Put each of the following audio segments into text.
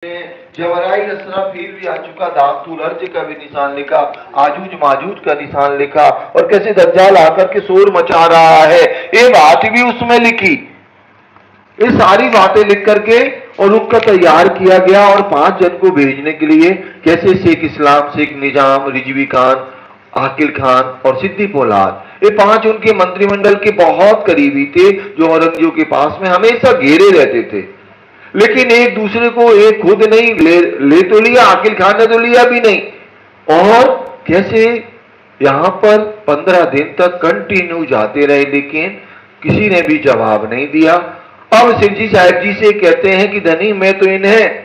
जवराई असरा फिर भी आ चुका, दास्तूल अर्ज का भी निशान लिखा, आजूज माजूज का निशान लिखा, और कैसे दज्जाल आकर के शोर मचा रहा है ये बात भी उसमें लिखी। ये सारी बातें लिख करके और रुक का तैयार किया गया और 5 जन को भेजने के लिए, कैसे शेख इस्लाम, शेख निजाम, रिजवी खान, आकिल खान और सिद्दी पोलाद, ये 5 उनके मंत्रिमंडल के बहुत करीबी थे जो औरंगजेब के पास में हमेशा घेरे रहते थे। लेकिन एक दूसरे को एक खुद नहीं ले तो लिया, आकिल खान ने तो लिया भी नहीं। और कैसे यहां पर 15 दिन तक कंटिन्यू जाते रहे लेकिन किसी ने भी जवाब नहीं दिया। अब सिरजी साहब जी से कहते हैं कि धनी मैं तो इन्हें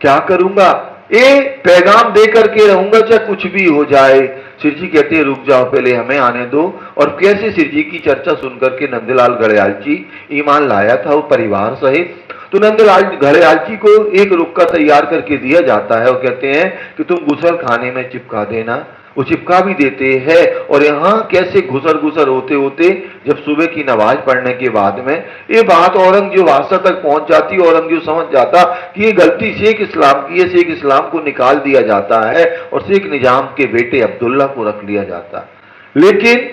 क्या करूंगा, ये पैगाम दे करके रहूंगा चाहे कुछ भी हो जाए। सिरजी कहते हैं रुक जाओ, पहले हमें आने दो। और कैसे सिरजी की चर्चा सुनकर के नंदलाल घड़ियाल जी ईमान लाया था वो परिवार सहित, तो नंदलाल घड़ियाल जी को एक रुक्का तैयार करके दिया जाता है और कहते हैं कि तुम गुसल खाने में चिपका देना। वो चिपका भी देते हैं। और यहां कैसे घुसर घुसर होते होते जब सुबह की नमाज पढ़ने के बाद में ये बात औरंगजेब आशा तक पहुंच जाती, औरंगजेब समझ जाता कि ये गलती शेख इस्लाम की है, शेख इस्लाम को निकाल दिया जाता है और शेख निजाम के बेटे अब्दुल्ला को रख लिया जाता। लेकिन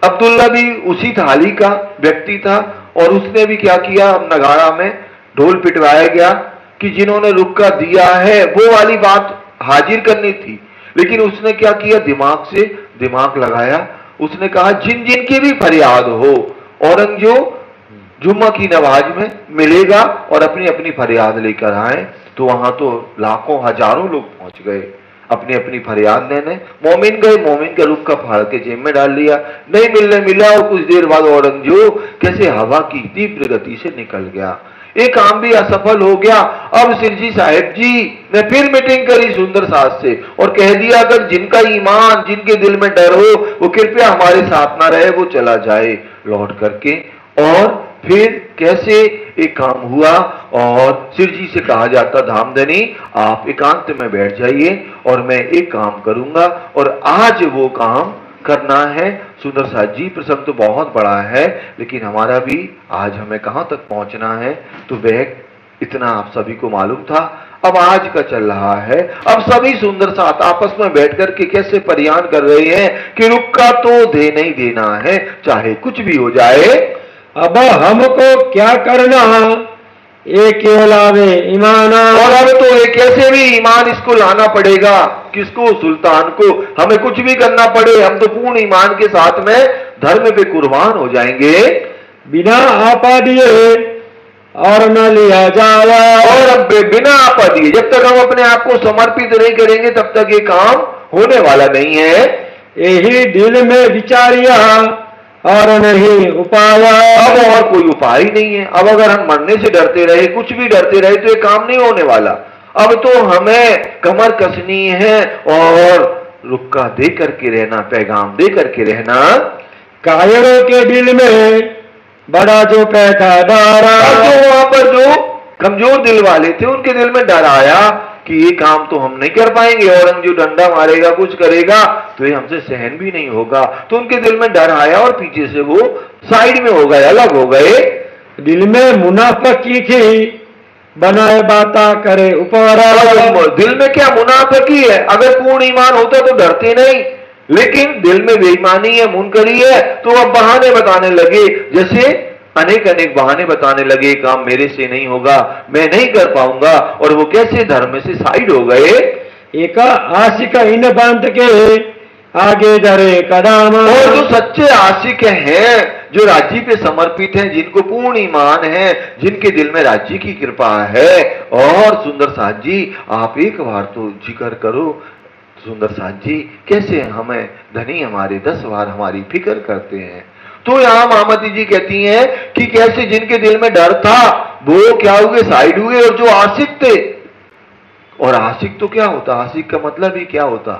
अब्दुल्ला भी उसी थाली का व्यक्ति था और उसने भी क्या किया, नगाड़ा में ढोल पिटवाया गया कि जिन्होंने रुक्का दिया है वो वाली बात हाजिर करनी थी। लेकिन उसने क्या किया, दिमाग से दिमाग लगाया। उसने कहा जिन जिन की भी फरियाद हो औरंगजेब जुम्मा की नमाज में मिलेगा और अपनी अपनी फरियाद लेकर आए। तो वहां तो लाखों हजारों लोग पहुंच गए अपनी अपनी फरियाद लेने। मोमिन गए, मोमिन का रुक्का फाड़ के जेब में डाल लिया, नहीं मिलने मिला। और कुछ देर बाद औरंगजेब कैसे हवा की तीव्र गति से निकल गया। ये काम भी असफल हो गया। अब सिरजी साहब जी ने फिर मीटिंग करी सुंदर सास से और कह दिया अगर जिनका ईमान, जिनके दिल में डर हो वो कृपया हमारे साथ ना रहे, वो चला जाए लौट करके। और फिर कैसे एक काम हुआ और सिरजी से कहा जाता धामधनी आप एकांत में बैठ जाइए और मैं एक काम करूंगा और आज वो काम करना है। सुंदर साथ जी प्रसंग तो बहुत बड़ा है लेकिन हमारा भी आज हमें कहां तक पहुंचना है तो वह इतना आप सभी को मालूम था। अब आज का चल रहा है, अब सभी सुंदर साथ आपस में बैठकर के कैसे परियान कर रहे हैं कि रुक्का तो देना ही देना है चाहे कुछ भी हो जाए। अब हमको क्या करना, एक लावे ईमान, और अब तो एक कैसे भी ईमान इसको लाना पड़ेगा। किसको, सुल्तान को। हमें कुछ भी करना पड़े हम तो पूर्ण ईमान के साथ में धर्म पे कुर्बान हो जाएंगे। बिना आपा दिए और न लिया जावा, और अब बिना आपा दिए जब तक हम अपने आप को समर्पित नहीं करेंगे तब तक ये काम होने वाला नहीं है। यही दिल में विचारिया और नहीं उपाय। अब और कोई उपाय नहीं है। अब अगर हम मरने से डरते रहे, कुछ भी डरते रहे तो ये काम नहीं होने वाला। अब तो हमें कमर कसनी है और रुक्का दे करके रहना, पैगाम दे करके रहना। कायरों के दिल में बड़ा जो पैदा डारा, जो वहां पर जो कमजोर दिल वाले थे उनके दिल में डर आया कि ये काम तो हम नहीं कर पाएंगे, औरंगजेब डंडा मारेगा, कुछ करेगा तो ये हमसे सहन भी नहीं होगा। तो उनके दिल में डर आया और पीछे से वो साइड में हो गए, अलग हो गए। दिल में मुनाफिकी थी बनाए बाता करे ऊपर। दिल में क्या मुनाफिकी है, अगर पूर्ण ईमान होता तो डरते नहीं, लेकिन दिल में बेईमानी है, मुनकरी है, तो अब बहाने बताने लगे। जैसे अनेक अनेक बहाने बताने लगे, काम मेरे से नहीं होगा, मैं नहीं कर पाऊंगा। और वो कैसे धर्म से साइड हो गए। एक आशिक इन बांध के आगे डरे कदम, और जो सच्चे आशिक हैं, जो राज्य पे समर्पित हैं, जिनको पूर्ण ईमान है, जिनके दिल में राज्य की कृपा है। और सुंदर साथ जी आप एक बार तो जिक्र करो सुंदर साथ जी, कैसे हमें धनी हमारे 10 बार हमारी फिक्र करते हैं। तो यहां मामती जी कहती हैं कि कैसे जिनके दिल में डर था वो क्या हुए, साइड हुए। और जो आशिक थे, और आशिक तो क्या होता, आशिक का मतलब ही क्या होता,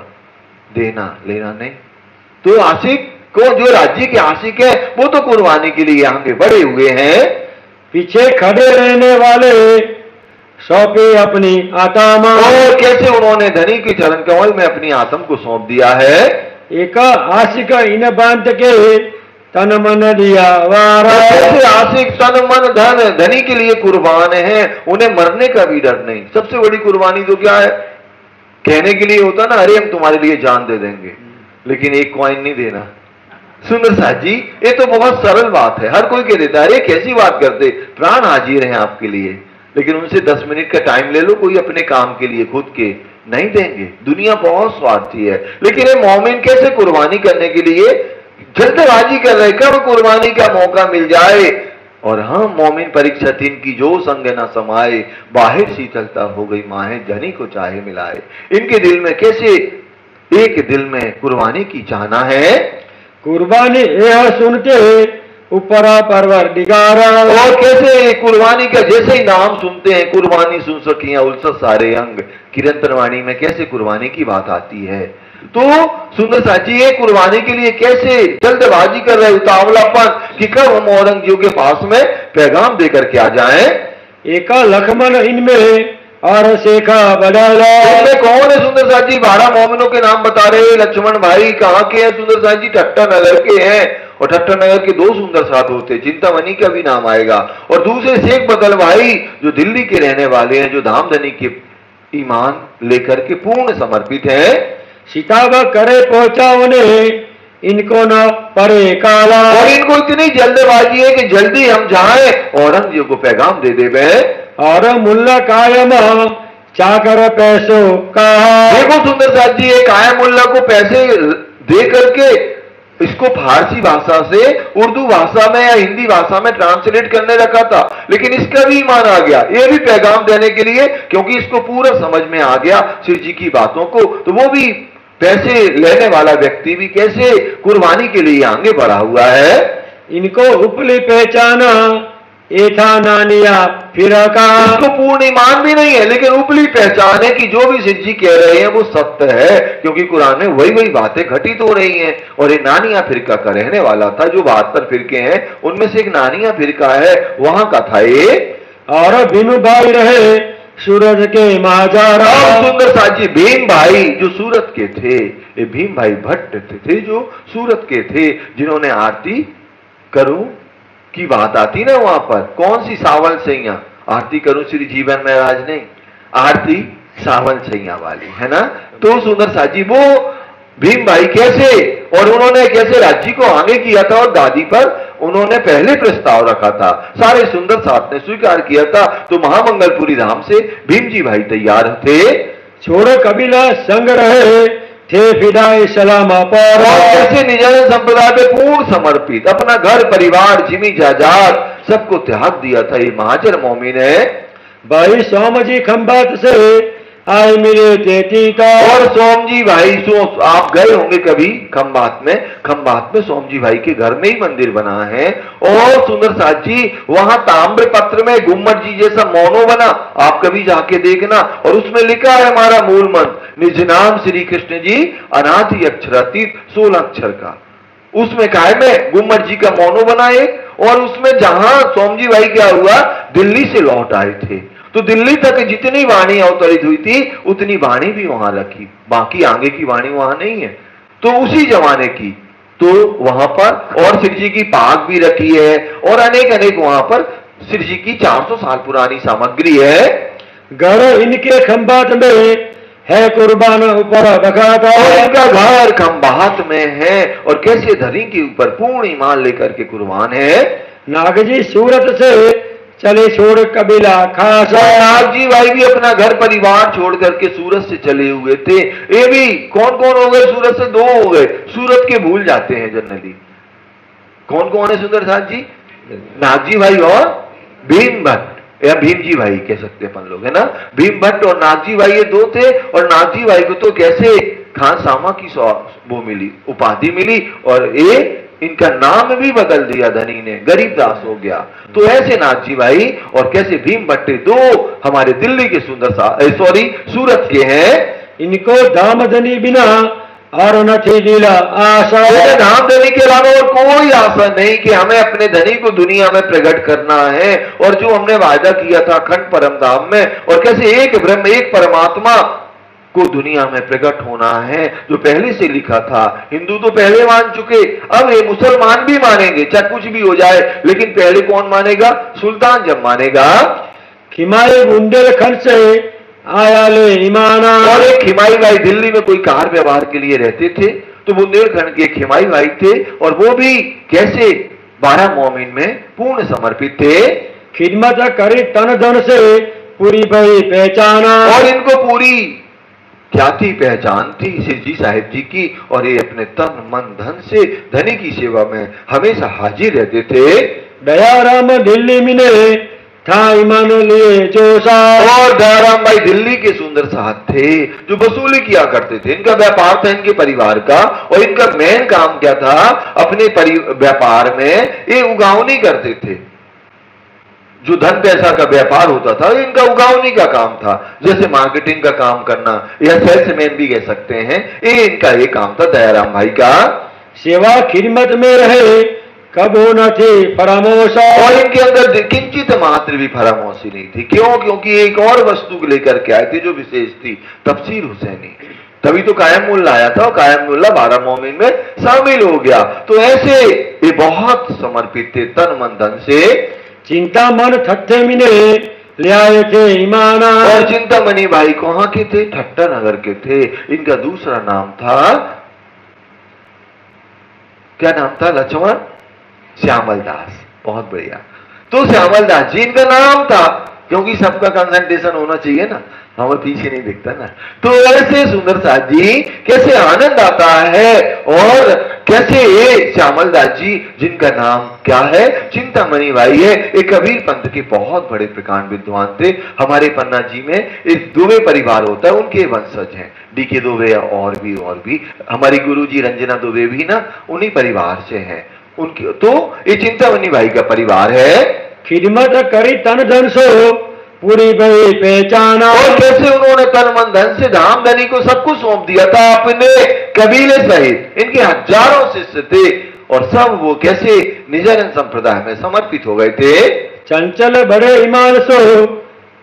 देना लेना नहीं। तो आशिक को, जो राज्य के आशिक है वो तो कुर्बानी के लिए यहाँ के बड़े हुए हैं। पीछे खड़े रहने वाले सौंपे अपनी आत्मा, और कैसे उन्होंने धनी के चरण कमल में अपनी आत्म को सौंप दिया है। एक आशिक इन बांध के तन मन दिया वारा। ऐसे आशिक तन मन धन धनी के लिए कुर्बान है, उन्हें मरने का भी डर नहीं। सबसे बड़ी कुर्बानी तो क्या है? कहने के लिए होता ना, अरे हम तुम्हारे लिए जान दे देंगे, लेकिन एक कॉइन नहीं देना। सुंदर साथ जी, ये तो बहुत सरल बात है, हर कोई कह देता है अरे कैसी बात करते, प्राण हाजिर हैं आपके लिए, लेकिन उनसे 10 मिनट का टाइम ले लो, कोई अपने काम के लिए खुद के नहीं देंगे। दुनिया बहुत स्वार्थी है, लेकिन ये मोमिन कैसे कुर्बानी करने के लिए जल्दबाजी कर रहे, कब कुर्बानी का मौका मिल जाए। और हाँ, मोमिन परीक्षा 3 की जो संग न समाए, बाहर शीतलता हो गई माहे जनी को चाहे मिलाए। इनके दिल में कैसे एक दिल में कुर्बानी की चाहना है। कुर्बानी यह सुनते ऊपरा परवरदिगारा। और कैसे कुर्बानी का जैसे ही नाम सुनते हैं, कुर्बानी सुन सकिया उल्सत सारे अंग, किरंतन वाणी में कैसे कुर्बानी की बात आती है। तो सुंदर साची ये कुर्बानी के लिए कैसे जल्दबाजी कर रहे, उतावलापन कि कब हम औरंगजेब के पास में पैगाम देकर के आ जाएं। एका लक्ष्मण इनमें और शेखा बदला। इनमें कौन है सुंदर साथ जी? 12 मोमिनों के नाम बता रहे। लक्ष्मण भाई कहाँ के हैं सुंदर साथ जी? ठट्टा नगर के हैं, और ठट्टा नगर के 2 सुंदर साथ होते, चिंतामणि का भी नाम आएगा। और दूसरे शेख बदल भाई जो दिल्ली के रहने वाले हैं, जो धामधनी के ईमान लेकर के पूर्ण समर्पित हैं। सीताबा करे पहुंचा उन्हें इनको न परे काला। और इनको इतनी जल्दबाजी है कि जल्दी हम जाएं औरंगजेब को पैगाम दे देवे। और मुल्ला कायम चाकर पैसों का। देखो सुंदर साथ जी, एक कायम मुल्ला को पैसे दे करके इसको फारसी भाषा से उर्दू भाषा में या हिंदी भाषा में ट्रांसलेट करने रखा था, लेकिन इसका भी ईमान आ गया, ये भी पैगाम देने के लिए, क्योंकि इसको पूरा समझ में आ गया श्री जी की बातों को। तो वो भी पैसे लेने वाला व्यक्ति भी कैसे कुर्बानी के लिए आगे बढ़ा हुआ है। इनको उपली पहचाना ये था नानिया फिर का। इसको पूर्ण ईमान भी नहीं है, लेकिन उपली पहचान है कि जो भी सिद्ध जी कह रहे हैं वो सत्य है, क्योंकि कुरान में वही वही बातें घटित हो रही हैं। और ये नानिया फिरका का रहने वाला था, जो 72 फिरके हैं उनमें से एक नानिया फिरका है, वहां का था ये। और भीम भाई रहे सूरज के महाजारा। सुंदर साथ जी, भीम भाई जो सूरत के थे, ये भीम भाई भट्ट थे जो सूरत के थे, जिन्होंने आरती करूं की बात आती ना वहां पर, कौन सी? सावन सैया आरती करूं श्री जीवन में राज नहीं, आरती सावन सैया वाली है ना। तो सुंदर साथ जी वो भीम भाई कैसे, और उन्होंने कैसे राज्य को आगे किया था, और दादी पर उन्होंने पहले प्रस्ताव रखा था, सारे सुंदर साथ ने स्वीकार किया था। तो महामंगलपुरी धाम से भीम जी भाई तैयार थे। छोड़ो कबीला संग रहे थे फिदाई सलाम पर। ऐसे निजानंद संप्रदाय पे पूर्ण समर्पित, अपना घर परिवार जिमी जायदाद सबको त्याग दिया था। ये महाजर मोमिन है। भाई सोम जी खंबात से आए मिले तेती का। और सोम जी भाई आप गए होंगे कभी खंबात में सोम जी भाई के घर में ही मंदिर बना है। और सुंदर साथ जी वहां ताम्र पत्र में गुम्मट जी जैसा मोनो बना, आप कभी जाके देखना, और उसमें लिखा है हमारा मूल मंत्र, निज नाम श्री कृष्ण जी अनादि अक्षरातीत 16 अक्षर का। उसमें काय में गुम्मट जी का मोनो बना एक, और उसमें जहां सोम जी भाई क्या हुआ, दिल्ली से लौट आए थे, तो दिल्ली तक जितनी वाणी अवतरित हुई थी उतनी वाणी भी वहां रखी, बाकी आगे की वाणी वहां नहीं है, तो उसी जमाने की। तो वहां पर और श्री जी की पाक भी रखी है, और अनेक अनेक वहां पर श्री जी की 400 साल पुरानी सामग्री है। घर इनके खंबात में है कुर्बान ऊपर बगाता। और इनका घर खंबात में है, और कैसे धरी के ऊपर पूर्ण ईमान लेकर के कुर्बान है। नागजी सूरत से चले छोड़ कबीला खासा। नाग जी भाई भी अपना घर परिवार छोड़ करके सूरत से चले हुए थे। ये भी कौन कौन हो गए सूरत से? 2 हो गए, सूरत के भूल जाते हैं जनरली। कौन कौन है सुंदर साथ जी? नाग जी भाई और भीम भट्ट, या भीम जी भाई कह सकते हैं अपन लोग, है ना। भीम भट्ट और नाग जी भाई ये 2 थे। और नाग जी भाई को तो कैसे खान सामा की वो मिली, उपाधि मिली, और ये इनका नाम भी बदल दिया धनी ने, गरीबदास हो गया। तो ऐसे नाथ जी भाई और कैसे भीम भट्टे 2 हमारे दिल्ली के सूरत के हैं। इनको दामधनी बिना और न थी लीला आशा। दामधनी के अलावा और कोई आशा नहीं कि हमें अपने धनी को दुनिया में प्रकट करना है, और जो हमने वायदा किया था अखंड परम धाम में, और कैसे एक ब्रह्म एक परमात्मा को दुनिया में प्रकट होना है, जो पहले से लिखा था। हिंदू तो पहले मान चुके, अब ये मुसलमान भी मानेंगे, चाहे कुछ भी हो जाए, लेकिन पहले कौन मानेगा? सुल्तान जब मानेगा। खिमाई बुंदेलखंड से आया ले ईमाना। और एक खिमाई भाई दिल्ली में कोई कार व्यवहार के लिए रहते थे, तो बुंदेलखंड के खिमाई भाई थे, और वो भी कैसे 12 मोमिन में पूर्ण समर्पित थे। खिदमत करी तन धन से पूरी भई पहचाना। और इनको पूरी क्या थी? पहचान थी सिरजी साहिब जी की, और ये अपने तन मन धन से धनी की सेवा में हमेशा हाजिर रहते थे। दयाराम दिल्ली मिले था ईमान लिए जोशा। और दयाराम भाई दिल्ली के सुंदर साहब थे, जो वसूली किया करते थे। इनका व्यापार था इनके परिवार का, और इनका मेन काम क्या था? अपने व्यापार में ये उगावनी करते थे। जो धन पैसा का व्यापार होता था, इनका उगावनी का काम था, जैसे मार्केटिंग का काम करना, या सेल्समैन भी कह सकते हैं। ये इनका ये काम था दयाराम भाई का। सेवा खिदमत में रहे कबो न थी फरामोशा। और इनके अंदर किंचित मात्र भी फरामोशी नहीं थी। क्यों? क्योंकि एक और वस्तु लेकर के आए थे जो विशेष थी, तफसीर हुसैनी। तभी तो कायम मुल्ला आया था, और कायम मुल्ला 12 मोमिन में शामिल हो गया। तो ऐसे ये बहुत समर्पित थे तन मन धन से। चिंता मन थत्थे मिने ले आए थे ईमाना। और चिंतामणि भाई कहां के थे? ठट्टा नगर के थे। इनका दूसरा नाम था, क्या नाम था? लक्ष्मण श्यामल दास। बहुत बढ़िया। तो श्यामल दास जी इनका नाम था, क्योंकि सबका कंसंट्रेशन होना चाहिए ना, हमें पीछे नहीं दिखता ना। तो ऐसे सुंदर साथ जी कैसे आनंद आता है, और कैसे ये श्यामल दास जी जिनका नाम क्या है? चिंतामणि भाई है। एक कबीर पंथ के बहुत बड़े प्रकांड विद्वान थे। हमारे पन्ना जी में एक दुबे परिवार होता है, उनके वंशज हैं, डीके दुबे और भी हमारी गुरु जी रंजना दुबे भी ना उन्हीं परिवार से हैं उनकी। तो ये चिंतामणि भाई का परिवार है। खिदमत करी तन धन सो पूरी भई पहचाना। और कैसे उन्होंने तन मन धन से धाम धनी को सब कुछ सौंप दिया था अपने कबीले सहित। इनके हजारों शिष्य थे, और सब वो कैसे निजानंद संप्रदाय में समर्पित हो गए थे। चंचल बड़े ईमान सो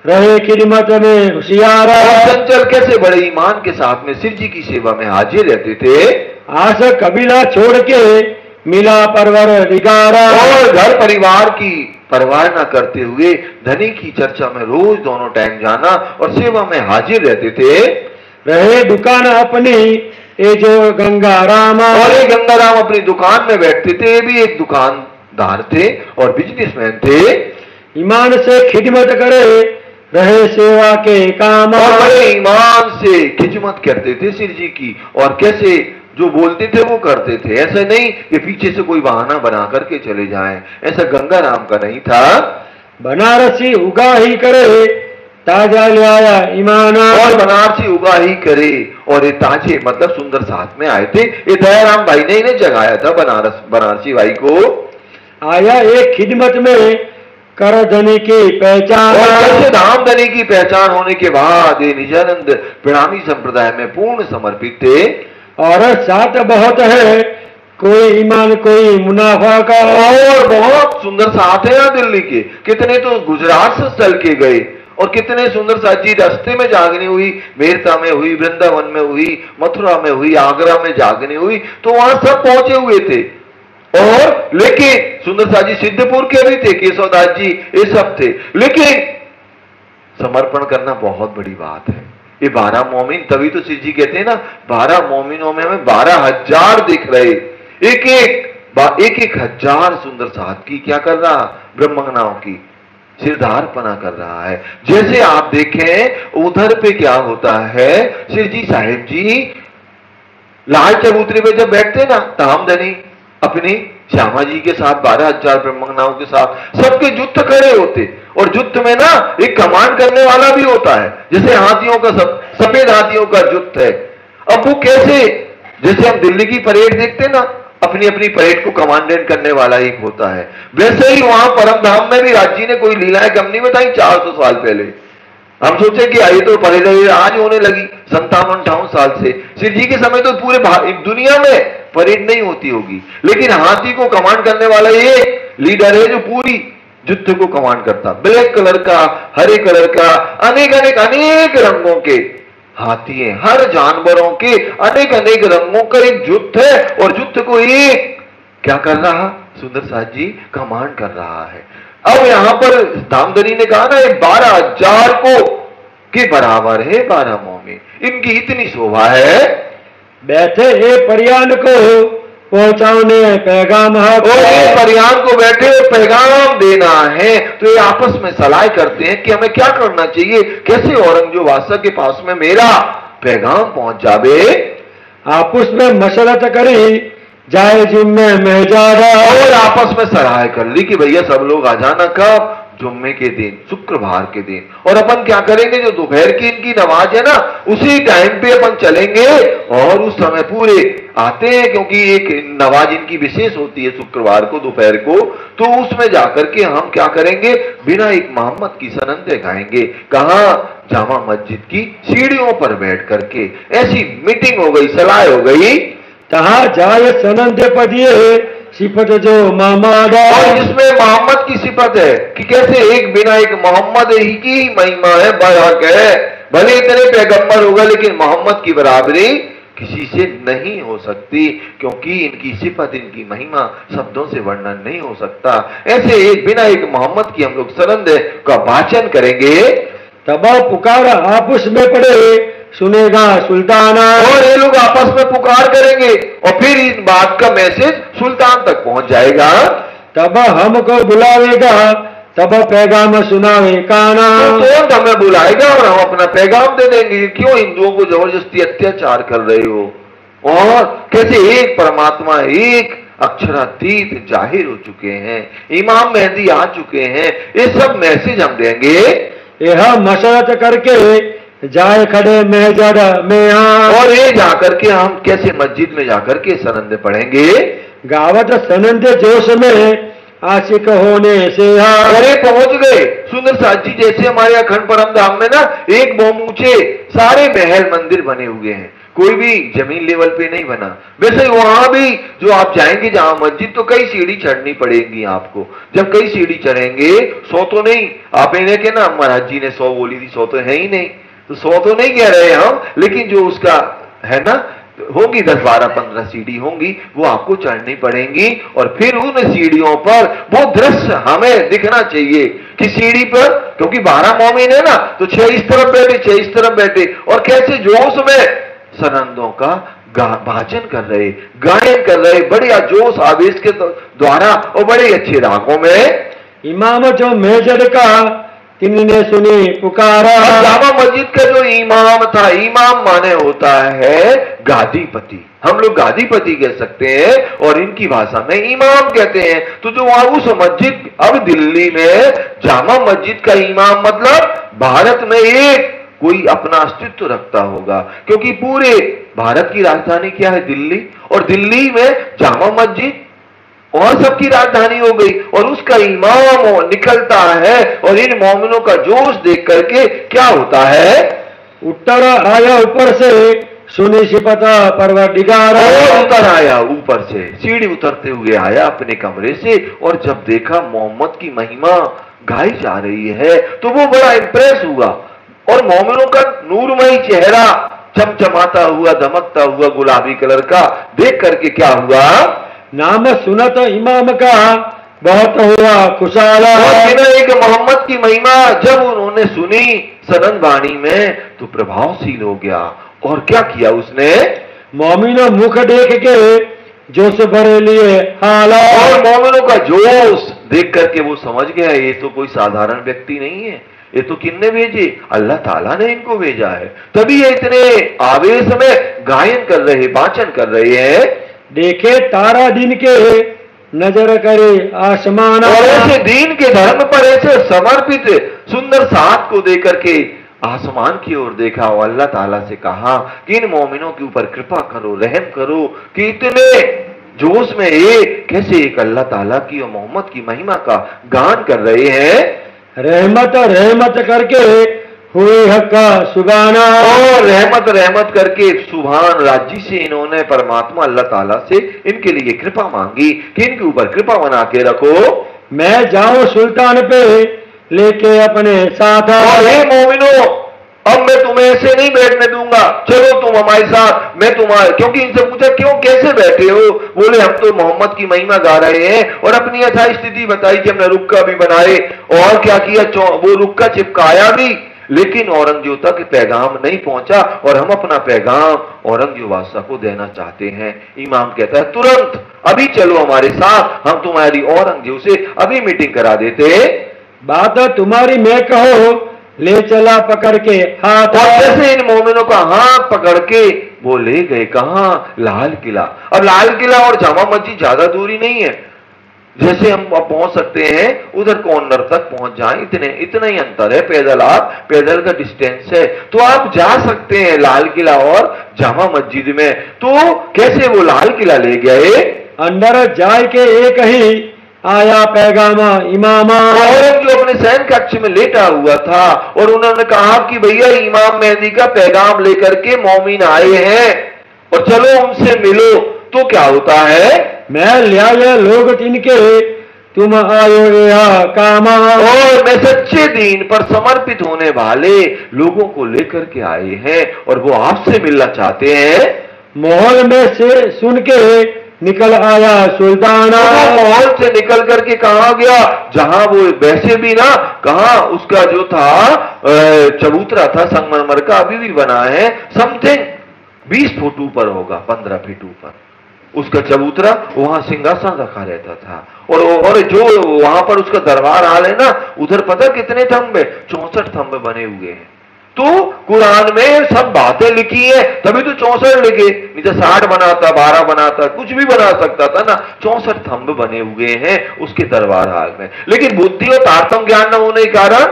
रहे खिदमत में होशियार। चंचल कैसे बड़े ईमान के साथ में शिव जी की सेवा में हाजिर रहते थे। आस कबीला छोड़ के मिला परवर दिगारा। और घर परिवार की परवाह न करते हुए धनी की चर्चा में रोज दोनों टाइम जाना और सेवा में हाजिर रहते थे। रहे दुकान अपनी ये जो गंगाराम। और ये गंगाराम अपनी दुकान में बैठते थे। ये भी एक दुकानदार थे और बिजनेसमैन थे। ईमान से खिदमत करे रहे सेवा के काम। और बड़े ईमान से खिदमत करते थे शिव जी की, और कैसे जो बोलते थे वो करते थे। ऐसा नहीं कि पीछे से कोई बहाना बना करके चले जाएं, ऐसा गंगाराम का नहीं था। बनारसी उगा ही करे ताजा ले आया ईमाना। और बनारसी उगा ही करे, और ये ताजे मतलब सुंदर साथ में आए थे। ये दयाराम भाई ने इन्हें जगाया था बनारसी भाई को। आया एक खिदमत में कर धनी की पहचान। और कैसे धाम धनी की पहचान होने के बाद ये निजानंद प्रणामी संप्रदाय में पूर्ण समर्पित थे। और साथ बहुत है कोई ईमान कोई मुनाफा का। और बहुत सुंदर साथ है यहाँ दिल्ली के। कितने तो गुजरात से चल के गए, और कितने सुंदर साथ जी रास्ते में जागनी हुई, मेरता में हुई, वृंदावन में हुई, मथुरा में हुई, आगरा में जागनी हुई, तो वहां सब पहुंचे हुए थे। और लेकिन सुंदर साथ जी सिद्धपुर के भी थे, केशवदास जी ये सब थे। लेकिन समर्पण करना बहुत बड़ी बात है। ये 12 मोमिन, तभी तो शिव जी कहते हैं ना 12 मोमिनों में हमें 12,000 दिख रहे। एक हजार सुंदर साथ की क्या कर रहा? ब्रह्मंगनाओं की सिरधारपना कर रहा है। जैसे आप देखें उधर पे क्या होता है, शिव जी साहिब जी लाल चबूतरे पे जब बैठते ना धामधनी अपनी श्यामा जी के साथ 12,000 ब्रह्मंगनाओं के साथ सबके जुत्त खड़े होते, और जुत्त में ना एक कमांड करने वाला भी होता है, जैसे हाथियों का सफेद हाथियों का जुत्त है। अब वो कैसे, जैसे हम दिल्ली की परेड देखते ना, अपनी अपनी परेड को कमांडेंट करने वाला एक होता है, वैसे ही वहां परम धाम में भी राज जी ने कोई लीलाएं कम नहीं बताई 400 साल पहले। हम सोचे कि आई तो परेड आज होने लगी 57-58 साल से। शिव जी के समय तो पूरे दुनिया में परेड नहीं होती होगी, लेकिन हाथी को कमांड करने वाला एक लीडर है जो पूरी युद्ध को कमांड करता। ब्लैक कलर का, हरे कलर का, अनेक रंगों के हाथी है, हर जानवरों के अनेक अनेक रंगों का एक युद्ध है, और युद्ध को एक क्या कर रहा, सुंदर साथ जी कमांड कर रहा है। अब यहां पर धामधनी ने कहा ना, ये 12,000 को के बराबर है 12 मोमिन, इनकी इतनी शोभा है। बैठे ए परियान को पहुंचाने पैगाम है, और ये परियान को बैठे पैगाम देना है। तो ये आपस में सलाह करते हैं कि हमें क्या करना चाहिए, कैसे औरंगजेब बादशाह के पास में मेरा पैगाम पहुंच जावे। आपस में मशरत करी जाए जुम्मे में ज्यादा, और आपस में सलाह कर ली कि भैया सब लोग आ जाना, कब, जुम्मे के दिन, शुक्रवार के दिन। और अपन क्या करेंगे, जो दोपहर की इनकी नमाज है ना, उसी टाइम पे अपन चलेंगे, और उस समय पूरे आते हैं, क्योंकि एक नमाज इनकी विशेष होती है शुक्रवार को दोपहर को। तो उसमें जाकर के हम क्या करेंगे, बिना एक मोहम्मद की सनंदे गाएंगे। कहां, जामा मस्जिद की सीढ़ियों पर बैठ करके। ऐसी मीटिंग हो गई, सलाह हो गई। तहा जाए सनंदे पदिए सिफत जो मामादा, और जिसमें मोहम्मद की सिफत है कि कैसे एक बिना एक मोहम्मद ही की महिमा है, बहक है। भले इतने पैगंबर होगा, लेकिन मोहम्मद की बराबरी किसी से नहीं हो सकती, क्योंकि इनकी सिफत, इनकी महिमा शब्दों से वर्णन नहीं हो सकता। ऐसे एक बिना एक मोहम्मद की हम लोग सनंद का वाचन करेंगे। तब पुकार आपस में पड़े सुनेगा सुल्ताना, और ये लोग आपस में पुकार करेंगे, और फिर इस बात का मैसेज सुल्तान तक पहुंच जाएगा। तब हमको बुलावेगा, तब पैगाम सुनावे काना। तो कौन हमें बुलाएगा और हम अपना पैगाम दे देंगे। क्यों हिंदुओं को जबरदस्ती अत्याचार कर रहे हो, और कैसे एक परमात्मा, एक अक्षरातीत जाहिर हो चुके हैं, इमाम मेहदी आ चुके हैं। ये सब मैसेज हम देंगे। यह मशरत करके जाए खड़े महजर में, और ये जाकर के हम कैसे मस्जिद में जाकर के सनंदे पढ़ेंगे। गावत सनंदे जोश में आशिक होने से, अरे पहुंच गए सुंदर साथ जी। जैसे हमारे अखंड परम धाम में ना एक बम ऊंचे सारे महल मंदिर बने हुए हैं, कोई भी जमीन लेवल पे नहीं बना। वैसे वहां भी जो आप जाएंगे जहां मस्जिद, तो कई सीढ़ी चढ़नी पड़ेगी आपको। जब कई सीढ़ी चढ़ेंगे, 100 तो नहीं, आप इन्हें के ना महाराज जी ने 100 बोली थी, 100 तो है ही नहीं, तो 100 तो नहीं कह रहे हम, लेकिन जो उसका है ना, होंगी 10, 12, 15 सीढ़ी होंगी, वो आपको चढ़नी पड़ेंगी। और फिर उन सीढ़ियों पर वो दृश्य हमें दिखना चाहिए कि सीढ़ी पर, क्योंकि 12 मोमिन है ना, तो 6 इस तरफ बैठे, 6 इस तरफ बैठे, और कैसे जोश में सनंदों का वाचन कर रहे, गायन कर रहे, बढ़िया जोश आवेश के द्वारा, और बड़े अच्छे रागों में। इमाम जो मेजर का किन्ने सुनी पुकारा, जामा मस्जिद का जो इमाम था, इमाम माने होता है गादीपति, हम लोग गादीपति कह सकते हैं, और इनकी भाषा में इमाम कहते हैं। तो जो वहां उस मस्जिद, अब दिल्ली में जामा मस्जिद का इमाम मतलब भारत में एक कोई अपना अस्तित्व रखता होगा, क्योंकि पूरे भारत की राजधानी क्या है, दिल्ली, और दिल्ली में जामा मस्जिद और सबकी राजधानी हो गई, और उसका इमाम निकलता है। और इन मोमिनों का जोश देख करके क्या होता है, उत्तर आया ऊपर से सुनी सिपता परवरदिगार, उतर आया ऊपर से, सीढ़ी उतरते हुए आया अपने कमरे से, और जब देखा मोहम्मद की महिमा गाई जा रही है, तो वो बड़ा इंप्रेस हुआ। और मोमिनों का नूरमयी चेहरा चमचमाता हुआ, दमकता हुआ गुलाबी कलर का देख करके क्या हुआ, नाम सुनत इमाम का बहुत हुआ खुशाला। एक मोहम्मद की महिमा जब उन्होंने सुनी सनन वाणी में, तो प्रभावशील हो गया। और क्या किया उसने, मोमिनो मुख देख के जोश भरे लिए हाला, और मोमिनों का जोश देख करके वो समझ गया ये तो कोई साधारण व्यक्ति नहीं है, ये तो किसने भेजे, अल्लाह ताला ने इनको भेजा है। तभी ये इतने आवेश में गायन कर रहे, वाचन कर रहे हैं। देखे तारा दिन के नजर करे आसमान, और ऐसे दीन के धर्म पर ऐसे समर्पित सुंदर साथ को देकर के आसमान की ओर देखा, और अल्लाह ताला से कहा कि इन मोमिनों के ऊपर कृपा करो, रहम करो, कि इतने जोश में ये कैसे एक अल्लाह ताला की और मोहम्मद की महिमा का गान कर रहे हैं। रहमत रहमत करके हुए हक्का सुबाना, और रहमत रहमत करके सुभान राज्य से इन्होंने परमात्मा अल्लाह ताला से इनके लिए कृपा मांगी कि इनके ऊपर कृपा बना के रखो। मैं जाऊं सुल्तान पे लेके अपने साथ, और हे मोमिनो, अब मैं तुम्हें ऐसे नहीं बैठने दूंगा, चलो तुम हमारे साथ, मैं तुम्हारे, क्योंकि इनसे पूछा क्यों कैसे बैठे हो, बोले हम तो मोहम्मद की महिमा गा रहे हैं, और अपनी यथा स्थिति बताई कि हमने रुक्का भी बनाए, और क्या किया, वो रुक्का चिपकाया भी, लेकिन औरंगजेब तक पैगाम नहीं पहुंचा, और हम अपना पैगाम औरंगजेब बादशाह को देना चाहते हैं। इमाम कहता है तुरंत अभी चलो हमारे साथ, हम तुम्हारी औरंगजेब से अभी मीटिंग करा देते। बात तुम्हारी मैं कहो, ले चला पकड़ के हाथ। और जैसे इन मोमिनों का हाथ पकड़ के वो ले गए कहां, लाल किला। अब लाल किला और जामा मस्जिद ज्यादा दूरी नहीं है, जैसे हम पहुंच सकते हैं उधर कॉर्नर तक पहुंच जाएं, इतना ही अंतर है, पैदल का डिस्टेंस है, तो आप जा सकते हैं लाल किला और जामा मस्जिद में। तो कैसे वो लाल किला ले गए, अंदर जाए के एक ही आया पैगामा इमामा। और जो अपने सैन कक्ष में लेटा हुआ था, और उन्होंने कहा कि भैया इमाम मेहदी का पैगाम लेकर के मोमिन आए हैं और चलो उनसे मिलो। तो क्या होता है, मैं लिया लोग तिनके तुम आयो यहाँ कामा। और मैं सच्चे दीन पर समर्पित होने वाले लोगों को लेकर के आए हैं और वो आपसे मिलना चाहते हैं। माहौल में से सुन के निकल आया सुल्ताना। माहौल से निकल करके कहा गया जहां वो वैसे भी ना, कहा उसका जो था चबूतरा था संगमरमर का, अभी भी बना है, समथिंग 20 फुट ऊपर होगा, 15 फीट ऊपर उसका चबूतरा, वहां सिंहासन रखा रहता था। और जो वहां पर उसका दरबार हाल है ना, उधर पता कितने थंब है, 64 थंब बने हुए हैं। तो कुरान में सब बातें लिखी है, तभी तो 64 लिखे, नहीं तो 60 बनाता, 12 बनाता, कुछ भी बना सकता था ना। 64 थंब बने हुए हैं उसके दरबार हाल में, लेकिन बुद्धि और तारतम ज्ञान न होने के कारण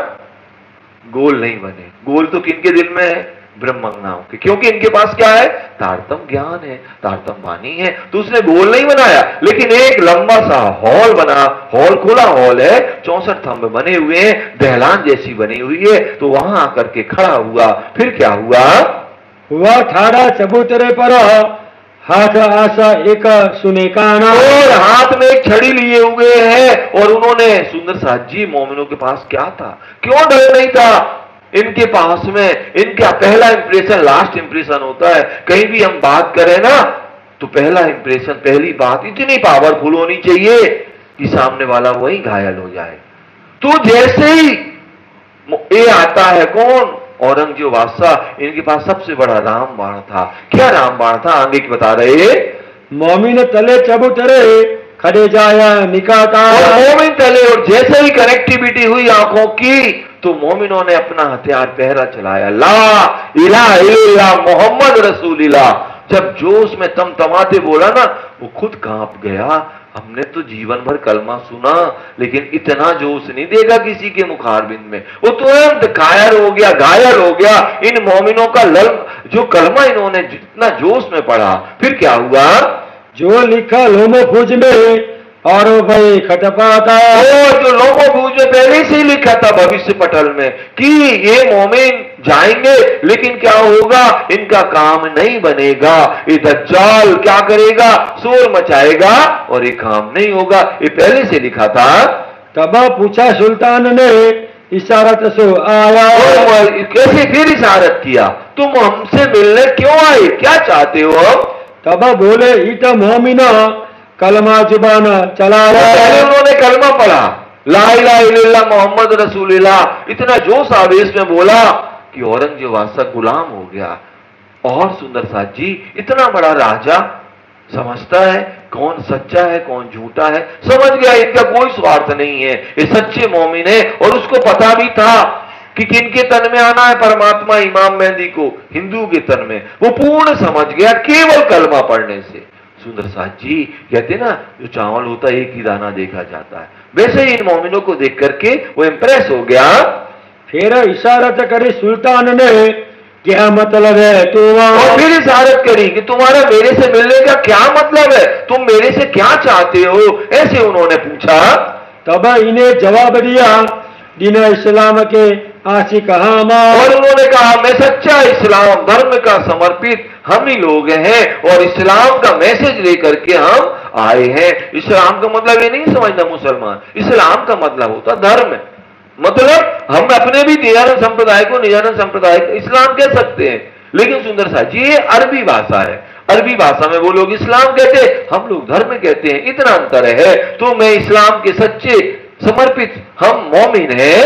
गोल नहीं बने। गोल तो किनके दिल में है, ब्रह्मज्ञाओं के, क्योंकि इनके पास क्या है, तारतम ज्ञान है, तारतम वाणी है, तो उसने गोल नहीं बनाया, लेकिन एक लंबा सा हॉल बना, हॉल खुला हॉल है, 64 थंब बने हुए हैं, दहलान जैसी बनी हुई है, तो वहां आकर के खड़ा हुआ। फिर क्या हुआ ठाड़ा चबूतरे पर हाथ आशा एक सुने काना। और हाथ में एक छड़ी लिए हुए हैं, और उन्होंने, सुंदर साथ जी मोमिनों के पास क्या था, क्यों डर नहीं था इनके पास में, इनका पहला इंप्रेशन लास्ट इंप्रेशन होता है। कहीं भी हम बात करें ना, तो पहला इंप्रेशन, पहली बात इतनी पावरफुल होनी चाहिए कि सामने वाला वही घायल हो जाए। तो जैसे ही ये आता है कौन, औरंगजेब बादशाह, इनके पास सबसे बड़ा रामबाण था। क्या रामबाण था, आगे की बता रहे, मोमिन तले चबूतरे खड़े जाया निकाता। मोमिन तले, और जैसे ही कनेक्टिविटी हुई आंखों की, तो मोमिनों ने अपना हथियार पहरा चलाया, ला इलाहा इल्लल्लाह मोहम्मद रसूलुल्लाह। जब जोश में तमतमाते बोला ना, वो खुद कांप गया। हमने तो जीवन भर कलमा सुना, लेकिन इतना जोश नहीं देगा किसी के मुखारबिंद में। वो तुरंत कायर हो गया, घायल हो गया। इन मोमिनों का जो कलमा इन्होंने जितना जोश में पढ़ा, फिर क्या हुआ, जो लिखा लोमो फूज में और भाई खटपाता, जो लोमो फूज में पहले से ही लिखा था भविष्य पटल में कि ये मोमिन जाएंगे, लेकिन क्या होगा, इनका काम नहीं बनेगा, ये दज्जाल क्या करेगा, शोर मचाएगा और ये काम नहीं होगा, ये पहले से लिखा था। तब पूछा सुल्तान ने इशारत सो आया। कैसे फिर इशारत किया, तुम हमसे मिलने क्यों आए, क्या चाहते हो। तब बोले इत मोमिना कलमा जुबान चलाया। पहले उन्होंने कलमा पढ़ा, ला इलाहा इल्लल्लाह मोहम्मद रसूलुल्लाह, इतना जोश आवेश में बोला कि औरंगजेब बादशाह गुलाम हो गया। और सुंदर साथ जी, इतना बड़ा राजा समझता है कौन सच्चा है कौन झूठा है, समझ गया इनका कोई स्वार्थ नहीं है, ये सच्चे मोमिन है। और उसको पता भी था कि किनके तन में आना है, परमात्मा इमाम मेहदी को, हिंदू के तन में, वो पूर्ण समझ गया केवल कलमा पढ़ने से। सुंदर साथ जी कहते ना, जो चावल होता है एक ही दाना देखा जाता है, वैसे ही इन मोमिनों को देख करके वो इंप्रेस हो गया। फिर इशारत करी सुल्तान ने, क्या मतलब है तू, और फिर इशारत करी कि तुम्हारा मेरे से मिलने का क्या मतलब है, तुम मेरे से क्या चाहते हो, ऐसे उन्होंने पूछा। तब इन्हें जवाब दिया, दीन इस्लाम के आशिक हम, और उन्होंने कहा मैं सच्चा इस्लाम धर्म का समर्पित हम ही लोग हैं, और इस्लाम का मैसेज लेकर के हम आए हैं। इस्लाम का मतलब ये नहीं समझना मुसलमान, इस्लाम का मतलब होता धर्म, मतलब हम अपने भी निजानंद संप्रदाय को निजानंद संप्रदाय को इस्लाम कह सकते हैं, लेकिन सुंदर साहब जी ये अरबी भाषा है, अरबी भाषा में वो लोग इस्लाम कहते हैं, हम लोग धर्म कहते हैं, इतना अंतर है। तो मैं इस्लाम के सच्चे समर्पित हम मोमिन हैं।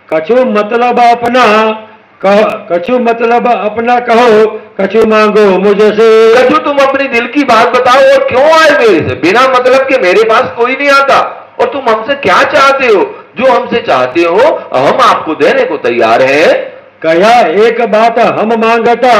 कछु मतलब अपना कहो, कछु मतलब अपना कहो, कछु मांगो मुझसे। कछु तुम अपनी दिल की बात बताओ और क्यों आए मेरे से, बिना मतलब के मेरे पास कोई नहीं आता, और तुम हमसे क्या चाहते हो, जो हमसे चाहते हो हम आपको देने को तैयार हैं। कहा एक बात हम मांगता,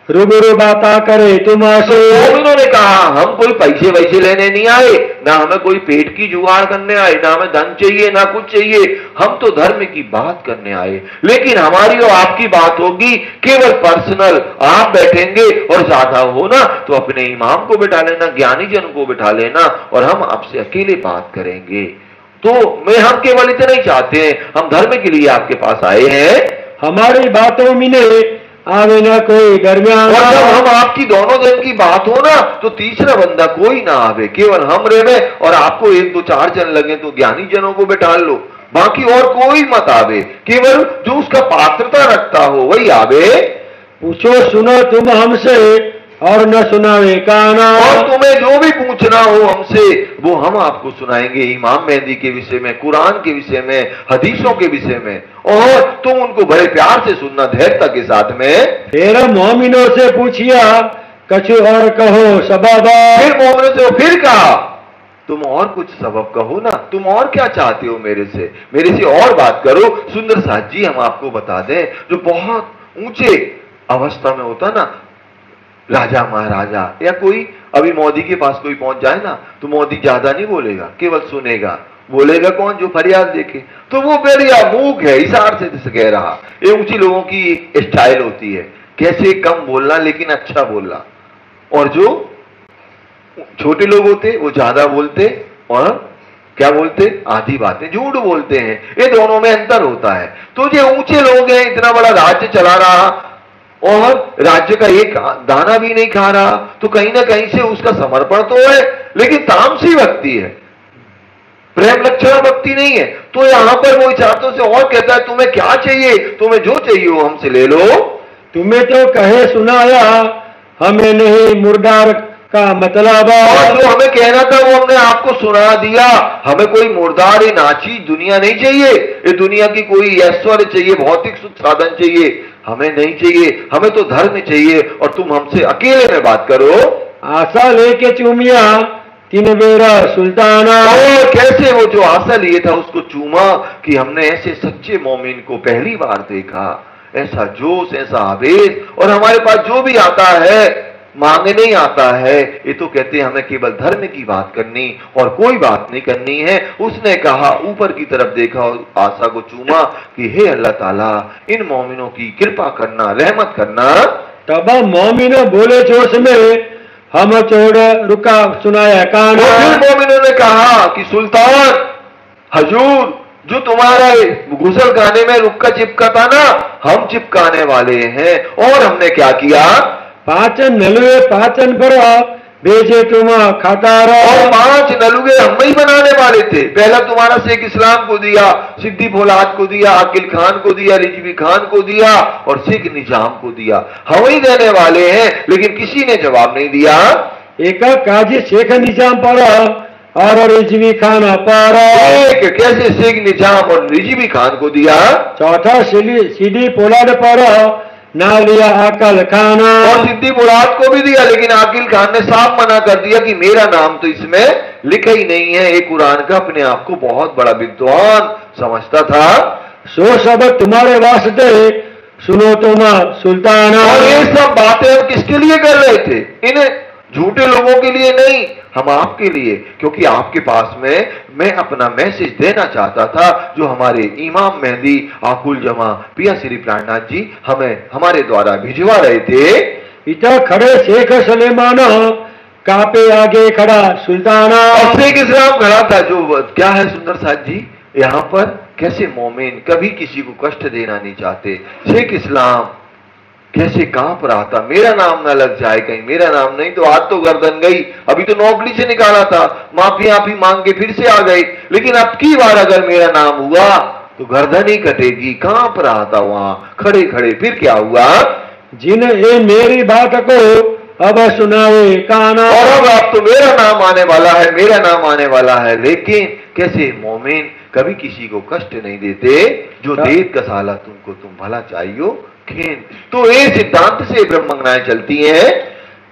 रूबरू बाता करे तुमसे। उन्होंने कहा हम कोई पैसे वैसे लेने नहीं आए, ना हमें कोई पेट की जुगाड़ करने आए, ना हमें धन चाहिए ना कुछ चाहिए, हम तो धर्म की बात करने आए। लेकिन हमारी और आपकी बात होगी केवल पर्सनल, आप बैठेंगे और ज्यादा हो ना तो अपने इमाम को बिठा लेना, ज्ञानी जन को बिठा लेना, और हम आपसे अकेले बात करेंगे। तो हम केवल इतना ही चाहते हैं, हम धर्म के लिए आपके पास आए हैं। हमारी बातों में आवे ना कोई दरमियान, और जब हम आपकी दोनों जन की बात हो ना तो तीसरा बंदा कोई ना आवे, केवल हम रहे, और आपको 1 2 4 जन लगे तो ज्ञानी जनों को बैठा लो, बाकी और कोई मत आवे, केवल जो उसका पात्रता रखता हो वही आवे। पूछो सुनो तुम हमसे और न सुनावे काना, और तुम्हें जो भी पूछना हो हमसे वो हम आपको सुनाएंगे, इमाम मेहदी के विषय में, कुरान के विषय में, हदीसों के विषय में, और तुम उनको बड़े प्यार से सुनना, धैर्यता के साथ में। फिर मोमिनों से पूछिया कछु और कहो सबब। फिर मोमिनों से फिर कहा तुम और कुछ सबब कहो ना, तुम और क्या चाहते हो मेरे से और बात करो। सुंदर साथ जी हम आपको बता दें, जो बहुत ऊंचे अवस्था में होता ना, राजा महाराजा या कोई, अभी मोदी के पास कोई पहुंच जाए ना तो मोदी ज्यादा नहीं बोलेगा, केवल सुनेगा। बोलेगा कौन, जो फरियाद देखे, तो वो बढ़िया मूक है, इशार से जैसे कह रहा। ये ऊंची लोगों की स्टाइल होती है, कैसे कम बोलना लेकिन अच्छा बोलना, और जो छोटे लोग होते वो ज्यादा बोलते और क्या बोलते, आधी बातें झूठ बोलते हैं। ये दोनों में अंतर होता है। तो ये ऊंचे लोग हैं, इतना बड़ा राज्य चला रहा और राज्य का एक दाना भी नहीं खा रहा, तो कहीं ना कहीं से उसका समर्पण तो है, लेकिन तामसी भक्ति है, प्रेम लक्षण भक्ति नहीं है। तो यहां पर वो चाहतों से और कहता है तुम्हें क्या चाहिए, तुम्हें जो चाहिए वो हमसे ले लो। तुम्हें तो कहे सुनाया, हमें नहीं मुर्दार का मतलब, और जो हमें कहना था वो हमने आपको सुना दिया। हमें कोई मुर्दार नाची दुनिया नहीं चाहिए, ये दुनिया की कोई ऐश्वर्य चाहिए, भौतिक सुख साधन चाहिए, हमें नहीं चाहिए, हमें तो धर्म चाहिए, और तुम हमसे अकेले में बात करो। आशा लेके चूमिया 3 बेरा सुल्ताना, और कैसे वो जो आशा लिए था उसको चूमा कि हमने ऐसे सच्चे मोमिन को पहली बार देखा, ऐसा जोश, ऐसा आवेश, और हमारे पास जो भी आता है मांगने नहीं आता है, ये तो कहते हैं हमें केवल धर्म की बात करनी और कोई बात नहीं करनी है। उसने कहा, ऊपर की तरफ देखा और आशा को चूमा कि हे अल्लाह ताला इन मोमिनों की कृपा करना, रहमत करना। तब मोमिनो बोले जोश में, हम चोड़ रुका सुनाया काना। फिर मोमिनों ने कहा कि सुल्तान हजूर, जो तुम्हारा गुसल खाने में रुक्का चिपका था ना, हम चिपकाने वाले हैं। और हमने क्या किया, पाचन नलुए पाचन पर भेजे तुम खाता रहो। और 5 नलुए हम ही बनाने वाले थे। पहला तुम्हारा शेख इस्लाम को दिया, सिद्दी फौलाद को दिया, आकिल खान को दिया, रिजवी खान को दिया, और शेख निजाम को दिया। हम ही देने वाले हैं, लेकिन किसी ने जवाब नहीं दिया। एक काजी शेख निजाम पर और रिजवी खान पर, एक कैसे शेख निजाम और रिजवी खान को दिया। चौथा सीधी पोलाद पर ना लिया आकिल खाना, और सिद्दी मुराद को भी दिया, लेकिन आकिल खान ने साफ मना कर दिया कि मेरा नाम तो इसमें लिखा ही नहीं है। एक कुरान का अपने आप को बहुत बड़ा विद्वान समझता था। सो सब तुम्हारे वास्ते सुनो तुम सुल्ताना। और ये सब बातें हम किसके लिए कर रहे थे, इन झूठे लोगों के लिए नहीं, हम आपके लिए, क्योंकि आपके पास में मैं अपना मैसेज देना चाहता था, जो हमारे इमाम मेहदी आकुल जमा पिया श्री प्राणनाथ जी हमें हमारे द्वारा भिजवा रहे थे। इतना खड़े शेख सलेमाना, कापे आगे खड़ा सुल्ताना। और शेख इस्लाम खड़ा था, जो क्या है सुंदर साथ जी, यहाँ पर कैसे मोमिन कभी किसी को कष्ट देना नहीं चाहते। शेख इस्लाम कैसे कांप रहा था, मेरा नाम ना लग जाए कहीं, मेरा नाम नहीं तो आज तो गर्दन गई। अभी तो नौकरी से निकाला था, माफी मांग के फिर से आ गई, लेकिन अब की बार अगर मेरा नाम हुआ तो गर्दन ही कटेगी। कांप रहा था वहां खड़े खड़े। फिर क्या हुआ? जिन ये मेरी बात को अब सुनावे काना। और अब तो मेरा नाम आने वाला है, मेरा नाम आने वाला है। लेकिन कैसे मोमिन कभी किसी को कष्ट नहीं देते। जो देत कसाला तुमको तुम भला चाहिए खेन। तो ये सिद्धांत से ब्रह्मंगनाएं चलती हैं।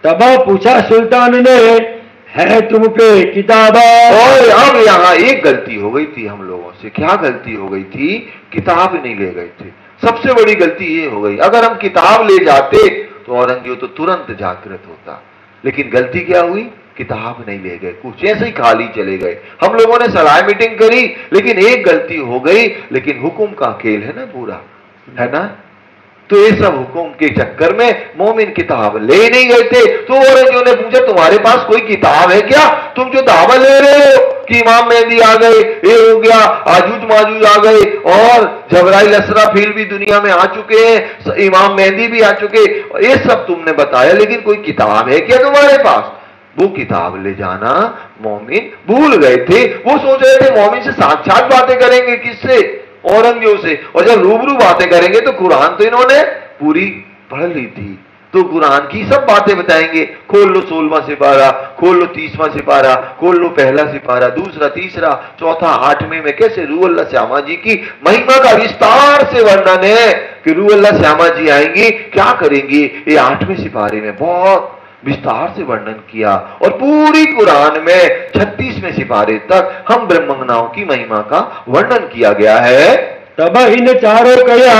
तब पूछा सुल्तान ने, है तुम पे किताबा। और अब यहाँ एक गलती हो गई थी हम लोगों से। क्या गलती हो गई थी? किताब नहीं ले गए थे। सबसे बड़ी गलती ये हो गई। अगर हम किताब ले जाते तो औरंगजेब तो तुरंत जागृत होता। लेकिन गलती क्या हुई? किताब नहीं ले गए, कुछ ऐसे ही खाली चले गए। हम लोगों ने सलाह मीटिंग करी, लेकिन एक गलती हो गई। लेकिन हुक्म का खेल है ना पूरा, है ना। तो ये सब हुक्म के चक्कर में मोमिन किताब ले नहीं गए थे। तो औरंगजेब ने पूछा, तुम्हारे पास कोई किताब है क्या? तुम जो दावा ले रहे हो कि इमाम मेहदी आ गए, ये हो गया, आजूज माजूज आ गए, और जबराइल असराफील भी दुनिया में आ चुके हैं, इमाम मेहदी भी आ चुके, ये सब तुमने बताया, लेकिन कोई किताब है क्या तुम्हारे पास? वो किताब ले जाना मोमिन भूल गए थे। वो सोच रहे थे मोमिन से साक्षात बातें करेंगे। किससे? औरंगजेब से। और जब रूबरू बातें करेंगे तो कुरान तो इन्होंने पूरी पढ़ ली थी, तो कुरान की सब बातें बताएंगे। खोल लो 16वां सिपारा, खोल लो 30वां सिपारा, खोल लो पहला सिपारा, दूसरा, तीसरा, चौथा, 8वें में कैसे रूह अल्लाह श्यामा जी की महिमा का विस्तार से वर्णन है कि रूह अल्लाह श्यामा जी आएंगी, क्या करेंगी। ये 8वें सिपारे में बहुत विस्तार से वर्णन किया। और पूरी कुरान में 36वें सिपारे तक हम ब्रह्मंगनाओं की महिमा का वर्णन किया गया है। तब इन चारों कया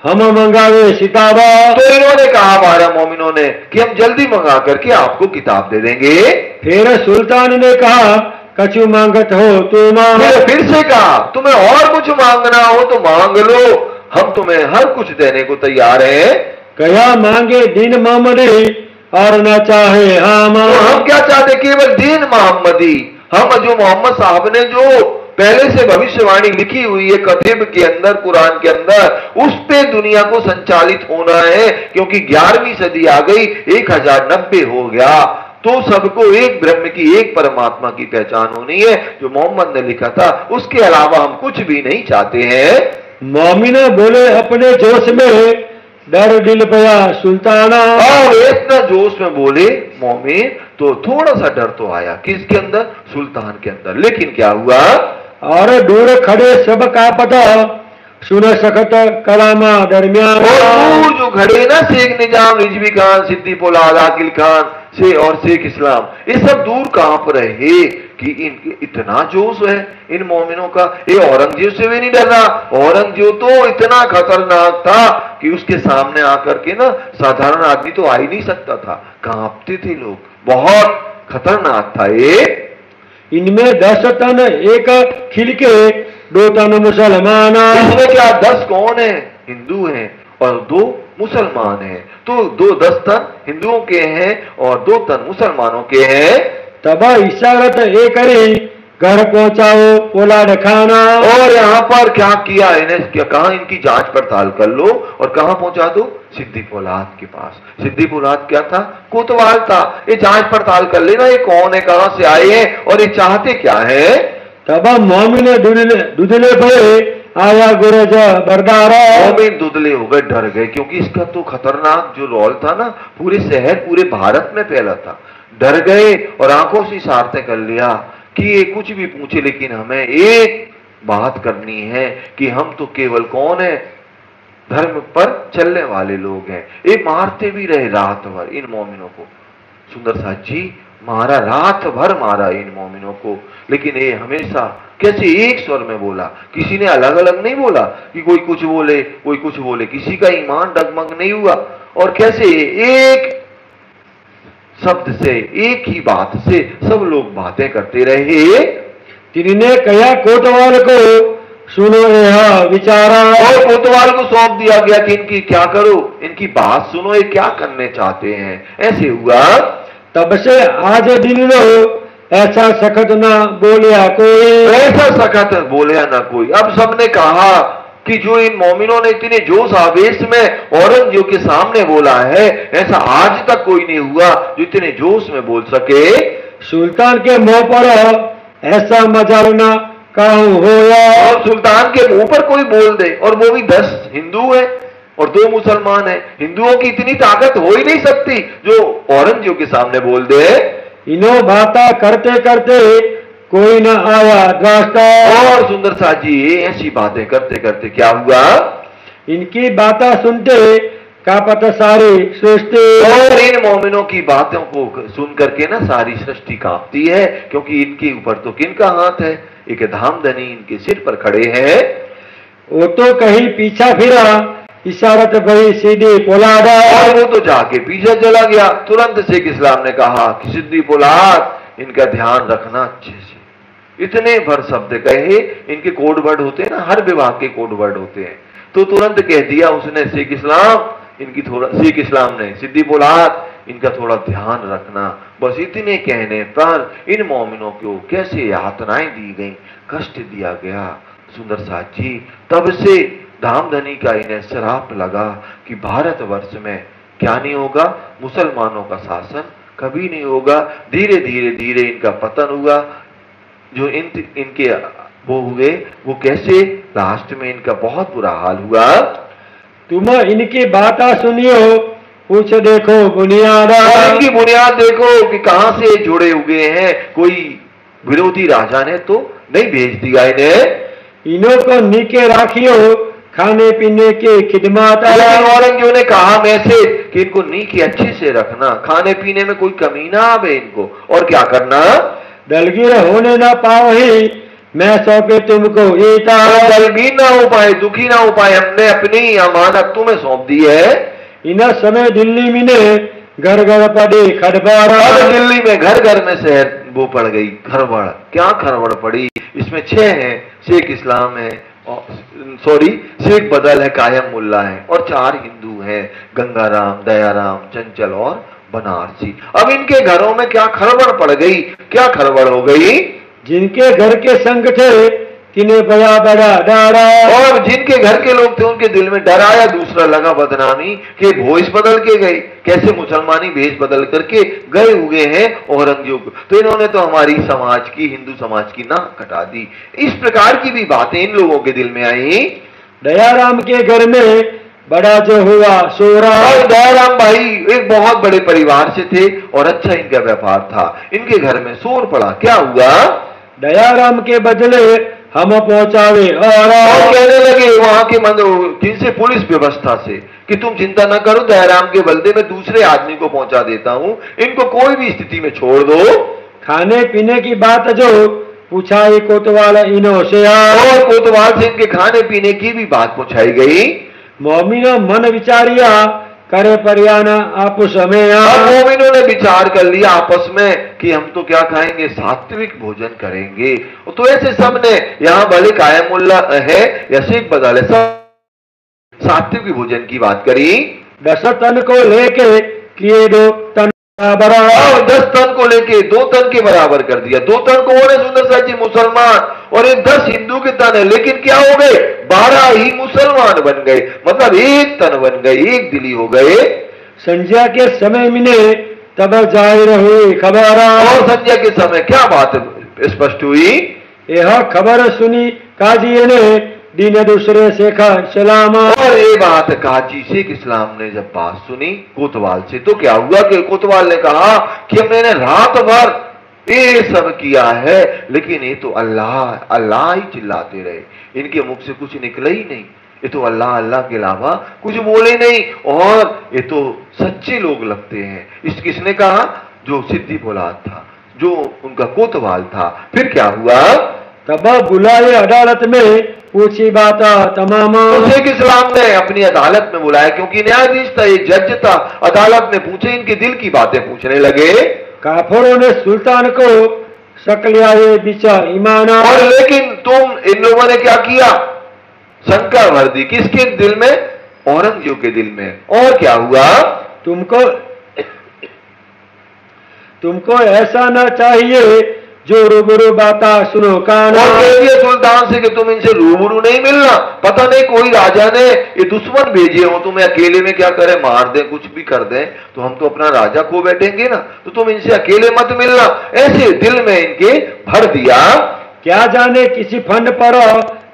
हम मंगावे किताबा। तो इन्होंने कहा 12 मोमिनों ने कि हम जल्दी मंगा करके आपको किताब दे देंगे। फिर सुल्तान ने कहा, कछु मांगत हो तो मांग। फिर से कहा, तुम्हें और कुछ मांगना हो तो मांग लो, हम तुम्हें हर कुछ देने को तैयार हैं। कया मांगे दीन मोहम्मदी और न चाहे हम। तो हम क्या चाहते? केवल दीन मोहम्मदी। हम जो मोहम्मद साहब ने जो पहले से भविष्यवाणी लिखी हुई है कतीब के अंदर, कुरान के अंदर, उस पे दुनिया को संचालित होना है। क्योंकि 11वीं सदी आ गई, 1090 हो गया, तो सबको एक ब्रह्म की, एक परमात्मा की पहचान होनी है जो मोहम्मद ने लिखा था। उसके अलावा हम कुछ भी नहीं चाहते हैं। मोमिना बोले अपने जोश में, डर दिल पया सुल्ताना। और इतना जोश में बोले मोमिन, तो थोड़ा सा डर तो आया। किसके अंदर? सुल्तान के अंदर। लेकिन क्या हुआ? और दूर खड़े सब का पता सुन सकत कलामा दरमियान। और दूर जो खड़े ना, शेख निजाम, रिजवी खान, सिद्दी पोलाद, आकिल खान से और शेख इस्लाम, ये सब दूर कांप रहे कि इनके इतना जोश है इन मोमिनों का। ये औरंगजेब से भी नहीं डर रहा। औरंगजेब तो इतना खतरनाक था कि उसके सामने आकर के ना साधारण आदमी तो आ ही नहीं सकता था। कांपते थे लोग, बहुत खतरनाक था ये। इनमें 10 तन एक खिलके 2 तन मुसलमान। इसमें क्या 10 कौन है? हिंदू हैं और 2 मुसलमान हैं। तो 10 तन हिंदुओं के हैं और 2 तन मुसलमानों के हैं। तब इशारत एक करी, घर पहुंचाओ पोलाद खाना। और यहाँ पर क्या किया इन्हें? क्या कहा? इनकी जांच पड़ताल कर लो और कहां पहुंचा दो? सिद्दी पोलाद के पास। सिद्दी पोलाद क्या था? कोतवाल था। ये जांच पड़ताल कर लेना, ये कौन है, कहां से आए हैं और ये चाहते क्या है। तब मोमिन दुदले भये आया गुरज बरदारा। मोमिन दुदले हो गए, डर गए, क्योंकि इसका तो खतरनाक जो रोल था ना, पूरे शहर, पूरे भारत में फैला था। डर गए और आंखों से इशारते कर लिया कि ये कुछ भी पूछे, लेकिन हमें एक बात करनी है कि हम तो केवल कौन है? धर्म पर चलने वाले लोग हैं। ये मारते भी रहे रात भर इन मोमिनों को। सुंदर साथ जी मारा, रात भर मारा इन मोमिनों को। लेकिन ये हमेशा कैसे एक स्वर में बोला, किसी ने अलग अलग नहीं बोला कि कोई कुछ बोले कोई कुछ बोले, किसी का ईमान डगमग नहीं हुआ। और कैसे एक शब्द से, एक ही बात से सब लोग बातें करते रहे। तिन्हें कहा कोतवाल को, सुनो यह विचारा। और कोतवाल को सौंप दिया गया कि इनकी क्या करो, इनकी बात सुनो, ये क्या करने चाहते हैं। ऐसे हुआ। तब से आज दिन लो ऐसा सख्त ना बोलिया कोई। ऐसा सख्त बोलिया ना कोई। अब सबने कहा कि जो इन मोमिनों ने इतने जोश आवेश में औरंगजेब के सामने बोला है, ऐसा आज तक कोई नहीं हुआ जो इतने जोश में बोल सके। सुल्तान के मुंह पर ऐसा मजाल ना कहूँ होया। और सुल्तान के मुंह पर कोई बोल दे, और वो भी 10 हिंदू है और 2 मुसलमान है, हिंदुओं की इतनी ताकत हो ही नहीं सकती जो औरंगजेब के सामने बोल दे। इनो बाता करते करते कोई न आया द्रास्ता। और सुंदर साथ जी ऐसी बातें करते करते क्या हुआ, इनकी बातें सुनते कांपत सारी सृष्टि। और इन मोमिनों की बातों को सुन करके ना सारी सृष्टि कांपती है, क्योंकि इनके ऊपर तो किनका हाथ है, एक धामधनी इनके सिर पर खड़े हैं। वो तो कहीं पीछा फिरा, इशारत भई सीधी पोलादा। और वो तो जाके पीछे चला गया। तुरंत शेख इस्लाम ने कहा कि सिद्दी पोलाद, इनका ध्यान रखना अच्छे से। इतने भर शब्द कहे, इनके कोड वर्ड होते हैं ना, हर विभाग के कोड वर्ड होते हैं, तो तुरंत कह दिया उसने शेख इस्लाम, इनकी थोड़ा, शेख इस्लाम ने, सिद्दी पोलाद इनका थोड़ा ध्यान रखना। बस इतने कहने पर इन मोमिनों को कैसे यातनाएं दी गई, कष्ट दिया गया। सुंदर साथ जी तब से धामधनी का इन्हें श्राप लगा कि भारतवर्ष में क्या नहीं होगा, मुसलमानों का शासन कभी नहीं होगा। धीरे धीरे धीरे इनका पतन हुआ। जो इनके वो हुए वो कैसे, लास्ट में इनका बहुत बुरा हाल हुआ। तुम इनकी बातें सुनियो, पूछ देखो बुनियाद। इनकी बुनियाद देखो कि कहां से जुड़े हुए हैं, कोई विरोधी राजा ने तो नहीं भेज दिया इन्हें। इन्हों को नीके राखियो, खाने पीने के खिदमत। औरंगजेब ने कहा मैसेज कि इनको नीके अच्छे से रखना, खाने पीने में कोई कमी ना आवे इनको, और क्या करना, दलगीर होने ना पाओ ही मैं सौंपे तुमको ईटा। दलगीर ना हो पाए, दुखी ना हो पाए, हमने अपनी अमानत तुम्हें सौंप दी है। इन समय दिल्ली में घर घर पड़ी खड़बड़। दिल्ली में घर घर में शहर वो पड़ गई खरबड़। क्या खरबड़ पड़ी, इसमें 6 हैं, शेख इस्लाम है, सॉरी शेख बदल है, कायम मुल्ला है, और 4 हिंदू हैं, गंगाराम, दयाराम, चंचल और बनारसी। अब इनके घरों में क्या खरबड़ पड़ गई, क्या खरबड़ हो गई, जिनके घर के संग थे तिन्हें बड़ा बड़ा डरा। और जिनके घर के लोग थे उनके दिल में डर आया, दूसरा लगा बदनामी के भेष बदल के गए, कैसे मुसलमानी भेष बदल करके गए हुए हैं औरंगजेब, तो इन्होंने तो हमारी समाज की, हिंदू समाज की नाक कटा दी। इस प्रकार की भी बातें इन लोगों के दिल में आई। दयाराम के घर में बड़ा जो हुआ शोरा। और दयाराम भाई एक बहुत बड़े परिवार से थे और अच्छा इनका व्यापार था, इनके घर में शोर पड़ा। क्या हुआ, दयाराम के बदले हम पहुंचावे और कहने लगे वहां के जिनसे पुलिस व्यवस्था से कि तुम चिंता न करो, दयाराम के बदले में दूसरे आदमी को पहुंचा देता हूं, इनको कोई भी स्थिति में छोड़ दो। खाने पीने की बात जो पूछा कोतवाल इनो से, और कोतवाल से इनके खाने पीने की भी बात पूछाई गई। मोमिनो मन विचारिया करे परियाना आपस में। मोमिनों ने विचार कर लिया आपस में कि हम तो क्या खाएंगे, सात्विक भोजन करेंगे। तो ऐसे सब ने, यहाँ भले कायमुल्ला है या शेख बदल है, सब सात्विक भोजन की बात करी। 10 तन को लेके किए 2 तन बराबर, 10 तन को लेके 2 तन के बराबर कर दिया। 2 तन को होने सुंदर साथ जी मुसलमान, और ये 10 हिंदू के तन है, लेकिन क्या हो गए, 12 ही मुसलमान बन गए, मतलब 1 तन बन गए, एक दिली हो गए। संध्या के समय में तब जाहिर हुई खबर, और संध्या के समय क्या बात स्पष्ट हुई, यह खबर सुनी काजी ने दीन दूसरे शेख इस्लाम। और ये बात काजी शेख इस्लाम ने जब बात सुनी कोतवाल से, तो क्या हुआ कि कोतवाल ने कहा कि हमने रात भर ये सब किया है, लेकिन ये तो अल्लाह अल्लाह ही चिल्लाते रहे, इनके मुख से कुछ निकला ही नहीं, ये तो अल्लाह अल्लाह के अलावा कुछ बोले नहीं, और ये तो सच्चे लोग लगते हैं। किसने कहा, जो सिद्दी पोलाद था, जो उनका कोतवाल था। फिर क्या हुआ, तब बुलाए अदालत में पूछी बात तमाम। शेख इस्लाम ने अपनी अदालत में बुलाया, क्योंकि न्यायाधीश था, एक जज था, अदालत में पूछे, इनके दिल की बातें पूछने लगे। काफरों ने सुल्तान को शकलियाए विचार ईमाना, और लेकिन तुम इन लोगों ने क्या किया, शंका भर दी, किसके दिल में, औरंगजेब के दिल में। और क्या हुआ, तुमको ऐसा ना चाहिए जो रूबरू बाता सुनो कान। और कह दिया सुल्तान से कि तुम इनसे रूबरू नहीं मिलना, पता नहीं कोई राजा ने ये दुश्मन भेजे हो, तुम्हें अकेले में क्या करे, मार दे, कुछ भी कर दे, तो हम तो अपना राजा खो बैठेंगे ना, तो तुम इनसे अकेले मत मिलना, ऐसे दिल में इनके भर दिया। क्या जाने किसी फंड पर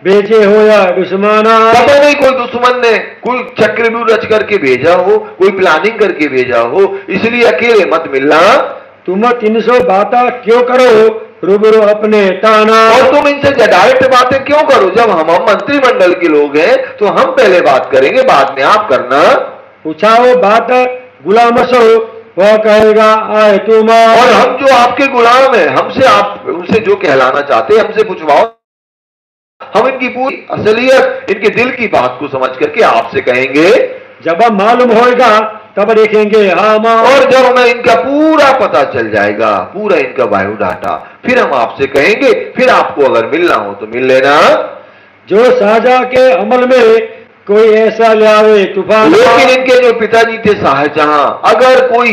भेजे हो या दुश्मना। पता नहीं कोई दुश्मन ने कोई चक्रव्यूह रच करके भेजा हो, कोई प्लानिंग करके भेजा हो, इसलिए अकेले मत मिलना। तुम 300 बातें क्यों करो रूबरू अपने ताना। और तुम इनसे डायरेक्ट बातें क्यों करो, जब हम मंत्रिमंडल के लोग हैं तो हम पहले बात करेंगे, बाद में आप करना। पूछाओ बात गुलाम सो वह कहेगा आए तुम। और हम जो आपके गुलाम हैं, हमसे आप उनसे जो कहलाना चाहते हैं हमसे पूछवाओ, हम इनकी पूरी असलियत, इनके दिल की बात को समझ करके आपसे कहेंगे। जब हम मालूम होएगा तब देखेंगे हम। और जब हमें इनका पूरा पता चल जाएगा, पूरा इनका बायोडाटा, फिर हम आपसे कहेंगे, फिर आपको अगर मिलना हो तो मिल लेना। जो शाहजहां के अमल में कोई ऐसा लावे तूफान। लेकिन इनके जो पिताजी थे शाहजहां, अगर कोई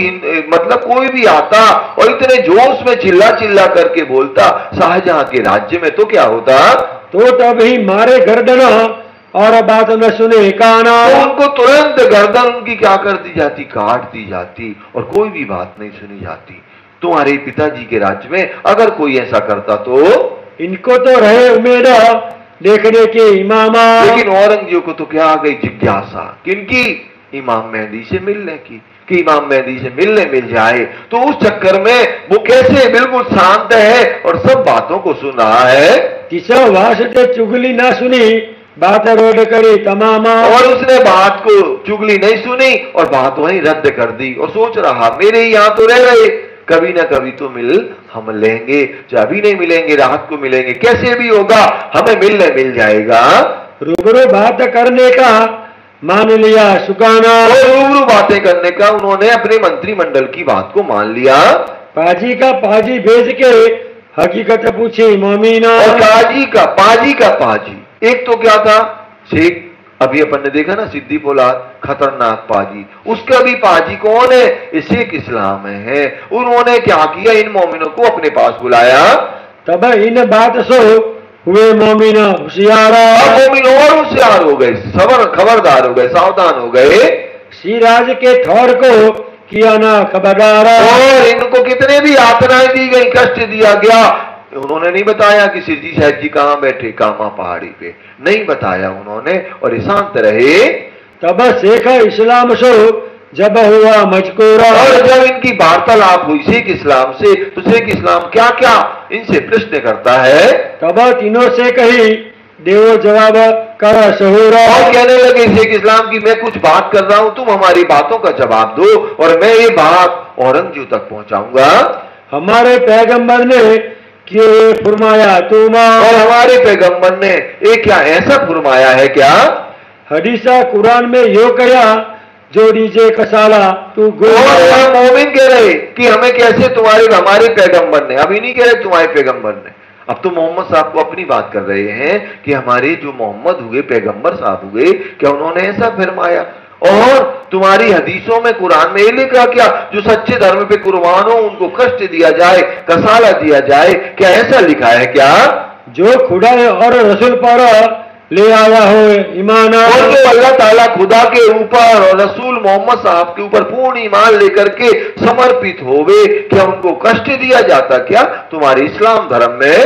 मतलब कोई भी आता और इतने जोश में चिल्ला चिल्ला करके बोलता शाहजहां के राज्य में, तो क्या होता? तो तभी मारे गर्दना और बात न सुने काना। तो उनको तुरंत गर्दन उनकी क्या कर दी जाती? काट दी जाती, और कोई भी बात नहीं सुनी जाती। तुम्हारे पिताजी के राज्य में अगर कोई ऐसा करता तो इनको तो रहे उम्मीद देखने के इमामा। लेकिन औरंगजेब को तो क्या आ गई जिज्ञासा, किनकी? इमाम मेहदी से मिलने की, कि इमाम मेहदी से मिल जाए। तो उस चक्कर में वो कैसे बिल्कुल शांत है और सब बातों को सुन रहा है। किसा वास्ते चुगली ना सुनी बात रोड करी तमामा। और उसने बात को चुगली नहीं सुनी और बात वहीं रद्द कर दी, और सोच रहा मेरे यहाँ तो रह रहे, कभी ना कभी तो हम लेंगे, चाहे अभी नहीं मिलेंगे रात को मिलेंगे, कैसे भी होगा हमें मिल जाएगा। रूबरू बात करने का मान लिया सुकाना। और रूबरू बातें करने का उन्होंने अपने मंत्रिमंडल की बात को मान लिया। पाजी का पाजी भेज के हकीकत पूछी मोमीना। और पाजी का पाजी, एक तो क्या था शेख, अभी अपन ने देखा ना सिद्दी पोलाद, खतरनाक पाजी, उसका भी पाजी कौन है? ये शेख इस्लाम है। उन्होंने क्या किया, इन मोमिनों को अपने पास बुलाया। तब इन बात सो हुए मोमिन होशियारा। मोमिन और होशियार हो गए, खबरदार हो गए, सावधान हो गए। सिराज के थौर को किया ना खबरदारा। और इनको कितने भी यातनाएं दी गई, कष्ट दिया गया, उन्होंने नहीं बताया कि सिरजी साहब जी कहां बैठे, कामा पहाड़ी पे, नहीं बताया उन्होंने, और शांत रहे। तब शेख इस्लाम सो जब हुआ मजकूरा। और जब इनकी वार्तालाप हुई शेख इस्लाम से, तो शेख इस्लाम क्या क्या इनसे प्रश्न करता है। तब तीनों से कही देवो जवाब कर सहूरा। और कहने लगे शेख इस्लाम की मैं कुछ बात कर रहा हूं, तुम हमारी बातों का जवाब दो, और मैं ये बात औरंगजेब तक पहुंचाऊंगा। हमारे पैगंबर ने कि फरमाया तुम। और हमारे पैगंबर ने ये क्या ऐसा फरमाया है क्या? हदीसा कुरान में यो कया जो डीजे कसाला तू गो। और मोमिन कह रहे कि हमें कैसे हमारे पैगंबर ने, अभी नहीं कह रहे तुम्हारे पैगंबर ने, अब तो मोहम्मद साहब को अपनी बात कर रहे हैं कि हमारे जो मोहम्मद हुए, पैगंबर साहब हुए, क्या उन्होंने ऐसा फरमाया? और तुम्हारी हदीसों में, कुरान में ये लिखा क्या, जो सच्चे धर्म पे कुर्बान हो उनको कष्ट दिया जाए, कसाला दिया जाए, क्या ऐसा लिखा है क्या? जो खुदा और रसूल पर ले आया हो ईमान। और जो अल्लाह ताला खुदा के ऊपर और रसूल मोहम्मद साहब के ऊपर पूर्ण ईमान लेकर के समर्पित होवे, क्या उनको कष्ट दिया जाता क्या तुम्हारे इस्लाम धर्म में?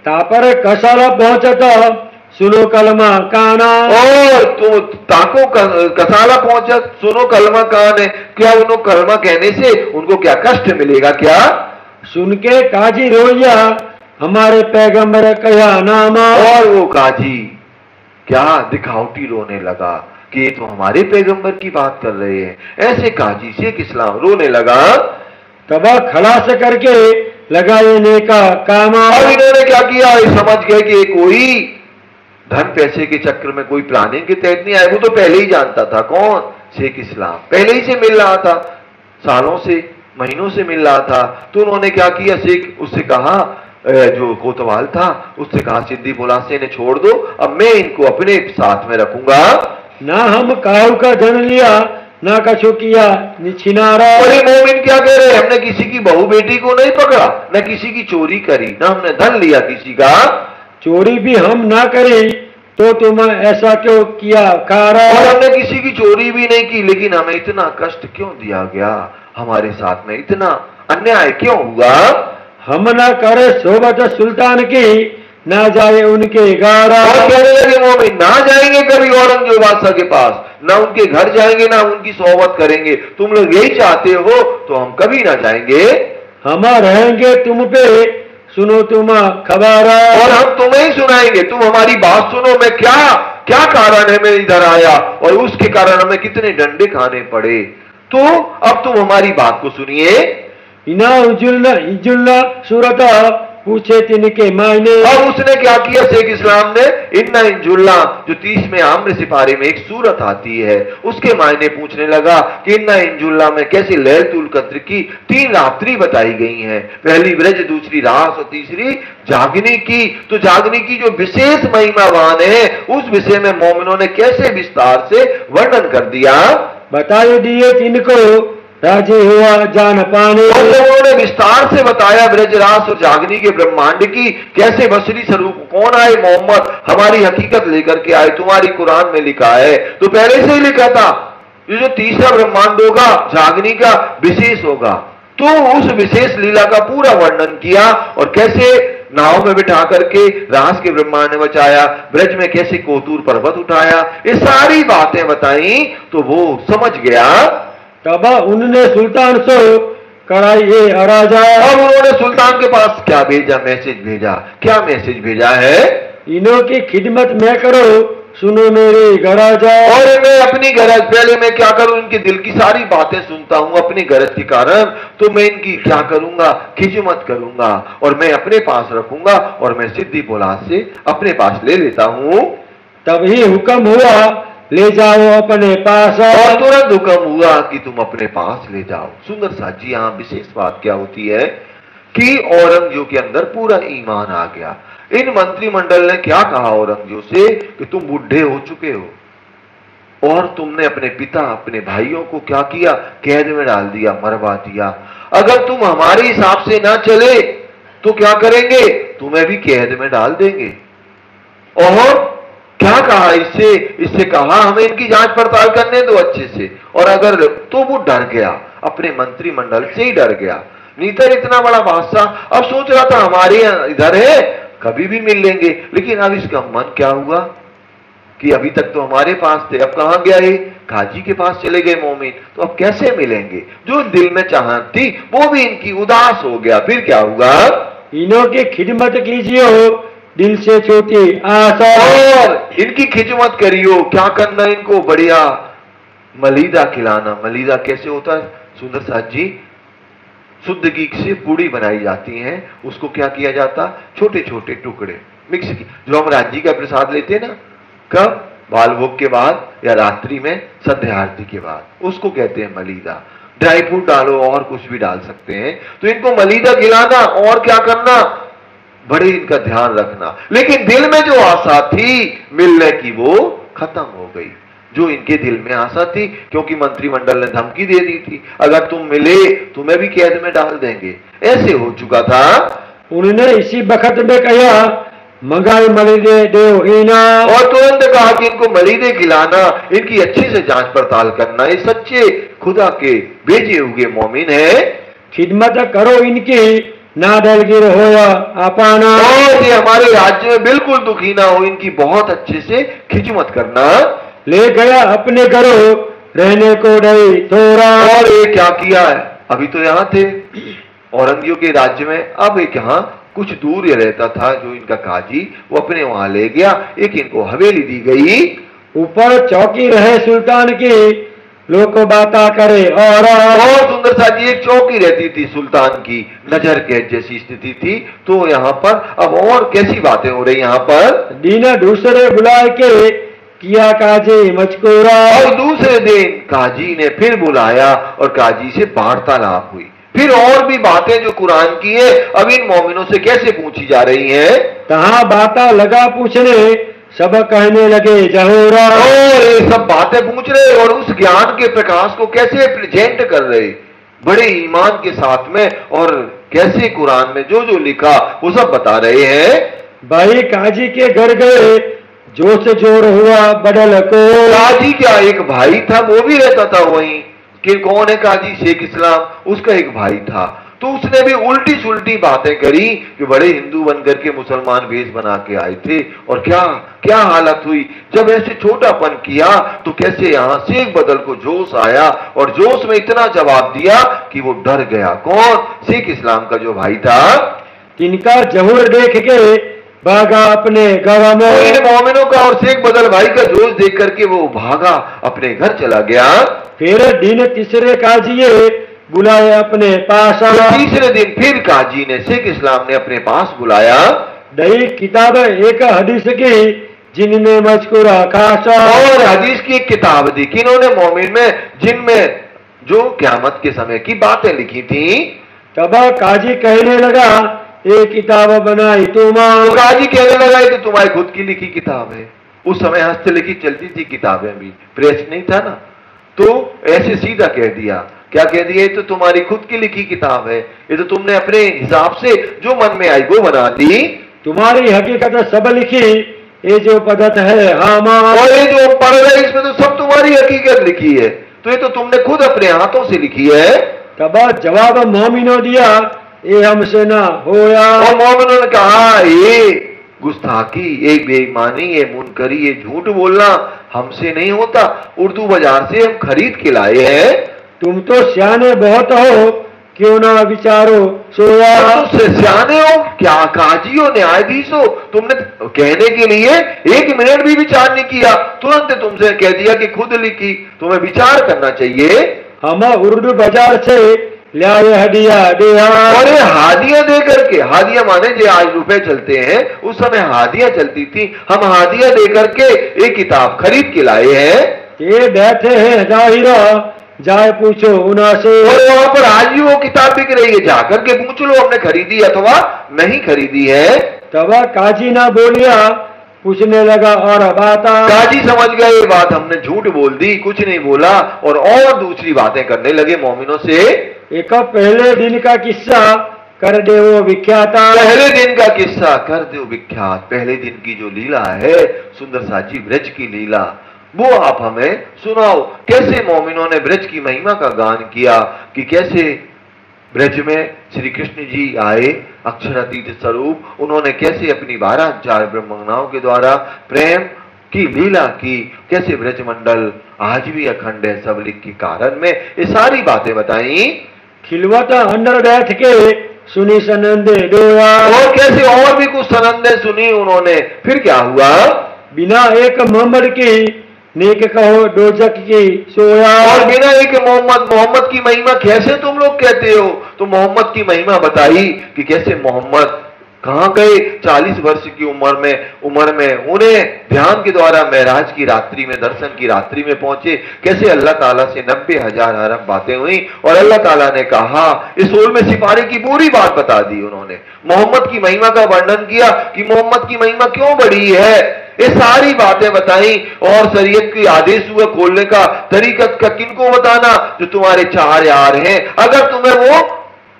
तापर कसाला पहुंचता सुनो कलमा काना। और तो ताको कसाला पहुंचा, सुनो कलमा कान है, क्या उनको कलमा कहने से उनको क्या कष्ट मिलेगा क्या? सुन के काजी रोया हमारे पैगंबर कया नामा। और वो काजी क्या दिखावटी रोने लगा कि ये तो हमारे पैगंबर की बात कर रहे हैं। ऐसे काजी शेख इस्लाम रोने लगा। तब खलास करके लगाने का कामा। और इन्होंने क्या किया, समझ गए कि कोई धन पैसे के चक्कर में कोई प्लानिंग के तहत नहीं आया। वो तो पहले ही जानता था, कौन? शेख इस्लाम पहले ही से मिल रहा था, सालों से, महीनों से मिल रहा था। तो उन्होंने क्या किया, शेख उससे कहा, जो कोतवाल था उससे कहा सिद्दी बोलासे ने छोड़ दो, अब मैं इनको अपने साथ में रखूंगा। ना हम काहू का धन लिया ना कछु किया छिनारा। अरे मोमिन क्या कह रहे, हमने किसी की बहू बेटी को नहीं पकड़ा, न किसी की चोरी करी, ना हमने धन लिया किसी का। चोरी भी हम ना करें तो तुम ऐसा क्यों किया कारा। और हमने किसी की चोरी भी नहीं की, लेकिन हमें इतना कष्ट क्यों दिया गया, हमारे साथ में इतना अन्याय क्यों हुआ? हम ना करे सोबत सुल्तान की ना जाए उनके गारा। और कहने लगे मोमिन, ना जाएंगे कभी औरंगजेब बादशाह के पास, ना उनके घर जाएंगे, ना उनकी सोहबत करेंगे। तुम लोग यही चाहते हो तो हम कभी ना जाएंगे। हम रहेंगे तुम पे, सुनो तुम खबरा। और हम तुम्हें ही सुनाएंगे, तुम हमारी बात सुनो। मैं क्या क्या कारण है मैं इधर आया और उसके कारण हमें कितने डंडे खाने पड़े, तो अब तुम हमारी बात को सुनिए। इना इजुल्ला सूरत पूछे तिनके मायने। अब उसने क्या किया शेख इस्लाम ने, इन्ना इंजुल्ला जो 30वें आम्र सिपारे में एक सूरत आती है उसके मायने पूछने लगा कि इन्ना इंजुल्ला में कैसे लैलतुल कद्र की 3 रात्रि बताई गई हैं, पहली ब्रज, दूसरी रास और तीसरी जागने की। तो जागने की जो विशेष महिमावान है उस विषय में मोमिनों ने कैसे विस्तार से वर्णन कर दिया। बताए दिए तिनको राजी हुआ जान पाने। और उन्होंने विस्तार से बताया ब्रजरास और जागनी के ब्रह्मांड की, कैसे बसरी स्वरूप कौन आए, मोहम्मद हमारी हकीकत लेकर के आए, तुम्हारी कुरान में लिखा है, तो पहले से ही लिखा था ये जो तीसरा ब्रह्मांड होगा जागनी का विशेष होगा। तो उस विशेष लीला का पूरा वर्णन किया और कैसे नाव में बिठा करके रास के ब्रह्मांड ने बचाया, ब्रज में कैसे कोतूर पर्वत उठाया, ये सारी बातें बताई तो वो समझ गया। तब उन्होंने सुल्तान सो कराई ये अराजा। अब उन्होंने सुल्तान के पास क्या भेजा, मैसेज भेजा। क्या मैसेज भेजा है, इन्हों की खिदमत मैं करो, सुनो मेरी गरजा। और मैं अपनी गरज, पहले मैं क्या करूं, इनके दिल की सारी बातें सुनता हूं अपनी गरज के कारण, तो मैं इनकी क्या करूंगा, खिदमत करूंगा और मैं अपने पास रखूंगा और मैं सिद्धि बुला से अपने पास ले लेता हूं। तभी हुक्म हुआ ले जाओ अपने पास। और तुरंत हुक्म हुआ कि तुम अपने पास ले जाओ। सुंदर साथ जी, यहां विशेष बात क्या होती है कि औरंगजेब के अंदर पूरा ईमान आ गया। इन मंत्रिमंडल ने क्या कहा औरंगजेब से कि तुम बुढ़े हो चुके हो और तुमने अपने पिता अपने भाइयों को क्या किया, कैद में डाल दिया, मरवा दिया। अगर तुम हमारे हिसाब से ना चले तो क्या करेंगे, तुम्हें भी कैद में डाल देंगे। और क्या कहा इससे, इससे कहा हमें इनकी जांच पड़ताल करने दो अच्छे से। और अगर तो वो डर गया, अपने मंत्रिमंडल से ही डर गया। नीतर इतना बड़ा बादशाह अब सोच रहा था हमारे इधर है, कभी भी मिल लेंगे, लेकिन अब इसका मन क्या हुआ कि अभी तक तो हमारे पास थे, अब कहां गया ये, काजी के पास चले गए मोमिन, तो अब कैसे मिलेंगे। जो दिल में चाहत थी वो भी इनकी उदास हो गया। फिर क्या हुआ, इन्हों की खिदमत कीजिए दिल से छोटी आशा, और इनकी खिदमत करियो। क्या करना, इनको बढ़िया मलीदा खिलाना। मलीदा कैसे होता है सुंदर साथ जी, शुद्ध घी से पूड़ी बनाई जाती है, उसको क्या किया जाता, छोटे छोटे टुकड़े मिक्स की, जो हम राज्य का प्रसाद लेते हैं ना, कब, बाल भोग के बाद या रात्रि में संध्या आरती के बाद, उसको कहते हैं मलीदा। ड्राई फ्रूट डालो और कुछ भी डाल सकते हैं। तो इनको मलीदा खिलाना और क्या करना, बड़े इनका ध्यान रखना। लेकिन दिल में जो आशा थी मिलने की वो खत्म हो गई, जो इनके दिल में आशा थी, क्योंकि मंत्रिमंडल ने धमकी दे दी थी अगर तुम मिले तुम्हें भी कैद में डाल देंगे, ऐसे हो चुका था। उन्होंने इसी वक्त में कहा मंगाई मलीदे दो हीना, और तुरंत कहा कि इनको मलीदे खिलाना, इनकी अच्छे से जांच पड़ताल करना, ये सच्चे खुदा के भेजे हुए मोमिन है, खिदमत करो इनकी ना दलगिर होया अपाना, और ये हमारे राज्य में बिल्कुल दुखी ना हो, इनकी बहुत अच्छे से खिदमत करना। ले गया अपने घरों रहने को डरी थोड़ा, और ये क्या किया है, अभी तो यहाँ थे औरंगजेब के राज्य में, अब एक यहाँ कुछ दूर ये रहता था जो इनका काजी, वो अपने वहां ले गया, एक इनको हवेली दी गई, ऊपर चौकी रहे सुल्तान की लोग बाता करे। और सुंदर सा जी एक चौकी रहती थी सुल्तान की, नजर कैद जैसी स्थिति थी। तो यहाँ पर अब और कैसी बातें हो रही, यहाँ पर दीना दूसरे बुलाए के किया काजी मचकोरा, और दूसरे दिन काजी ने फिर बुलाया और काजी से वार्तालाप हुई। फिर और भी बातें जो कुरान की है अब इन मोमिनों से कैसे पूछी जा रही हैं, तहां बाता लगा पूछने सब कहने लगे जहोरा, और ये सब बातें पूछ रहे और उस ज्ञान के प्रकाश को कैसे प्रेजेंट कर रहे, बड़े ईमान के साथ में, और कैसे कुरान में जो जो लिखा वो सब बता रहे हैं। भाई काजी के घर गए जोर से जोर हुआ बदल को, काजी क्या एक भाई था, वो भी रहता था वहीं कि कौन है काजी, शेख इस्लाम, उसका एक भाई था। तो उसने भी उल्टी सुल्टी बातें करी कि बड़े हिंदू बनकर के मुसलमान वेश बना के आए थे, और क्या क्या हालत हुई जब ऐसे छोटापन किया तो कैसे यहां शेख बदल को जोश आया, और जोश में इतना जवाब दिया कि वो डर गया। कौन? शेख इस्लाम का जो भाई था। तिनका जहूर देख के भागा अपने घर में। इन मोमिनों का और शेख बदल भाई का जोश देख करके वो भागा अपने घर चला गया। फिर दिन तीसरे काजिए बुलाए अपने पास। तीसरे दिन फिर काजी ने शेख इस्लाम ने अपने पास बुलाया। दही किताब एक हदीस की जिनमें मजकूरा खासा, और हदीस की एक किताब दी कि इन्होंने मोमिन में जिनमें जो क़यामत के समय की बातें लिखी थी। तब काजी कहने लगा ये किताब बनाई तुम। तो काजी कहने लगा ये तो तुम्हारी खुद की लिखी किताब है। उस समय हस्तलिखित चलती थी किताबें भी, प्रेस नहीं था ना, तो ऐसे सीधा कह दिया। क्या कह दिया? ये तो तुम्हारी खुद की लिखी किताब है, ये तो तुमने अपने हिसाब से जो मन में आई वो बना दी। तुम्हारी हकीकत सब लिखी, ये जो पद्धत है और ये जो पढ़ रहे इसमें तो सब तुम्हारी हकीकत लिखी है, तो ये तो तुमने खुद अपने हाथों से लिखी है। तब जवाब मोमिनो दिया ये हमसे ना होया। और मोमिनों ने कहा ये गुस्ताखी, ये बेईमानी, ये मुनकरी, ये झूठ बोलना हमसे नहीं होता, उर्दू बाजार से हम खरीद के लाए हैं। तुम तो सियाने बहुत हो, क्यों ना विचारो सोया। तुम सियाने हो क्या, काजी हो, न्यायाधीश हो, तुमने कहने के लिए एक मिनट भी विचार नहीं किया, तुरंत तुमसे कह दिया कि खुद लिखी, तुम्हें विचार करना चाहिए। हम उर्दू बाजार से लाए हदिया दिया। और ये हादिया दे करके, हादिया माने जो आज रुपए चलते हैं, उस समय हादिया चलती थी, हम हादिया दे करके एक किताब खरीद के लाए हैं। ये बैठे हैं जाहिरा, जाए पूछो उना से। और वहां पर आज भी वो किताब बिक रही है, जाकर के पूछ लो हमने खरीदी अथवा नहीं खरीदी है। तब काजी ना बोलिया, पूछने लगा और बात। काजी समझ गए ये बात हमने झूठ बोल दी, कुछ नहीं बोला, और दूसरी बातें करने लगे मोमिनों से। एक पहले दिन का किस्सा कर दे वो विख्यात। पहले दिन का किस्सा कर दो विख्यात। पहले दिन की जो लीला है सुंदर साची ब्रज की लीला, वो आप हमें सुनाओ। कैसे मोमिनों ने ब्रज की महिमा का गान किया कि कैसे ब्रज में श्री कृष्ण जी आए अक्षरातीत स्वरूप, उन्होंने कैसे अपनी 12,000 ब्रह्मंगनाओं के द्वारा प्रेम की लीला की, कैसे ब्रजमंडल आज भी अखंड है सबलिक के कारण में, ये सारी बातें बताई। खिलवता अंदर बैठ के सुनी सनंदे दोया। और कैसे और भी कुछ सनंदे सुनी उन्होंने। फिर क्या हुआ? बिना एक मोहम्मद की नेक कहो दोजक की सोया। और बिना एक मोहम्मद की महिमा कैसे तुम लोग कहते हो? तो मोहम्मद की महिमा बताई कि कैसे मोहम्मद कहां गए 40 वर्ष की उम्र में उन्हें ध्यान के द्वारा मेराज की रात्रि में, दर्शन की रात्रि में पहुंचे। कैसे अल्लाह ताला से 90,000 अरब बातें हुई और अल्लाह ताला ने कहा, इस 16वें सिपारे की पूरी बात बता दी उन्होंने। मोहम्मद की महिमा का वर्णन किया कि मोहम्मद की महिमा क्यों बड़ी है, ये सारी बातें बताई। और शरीयत की आदेश हुआ खोलने का, तरीकत का किनको बताना? जो तुम्हारे 4 यार हैं, अगर तुम्हें वो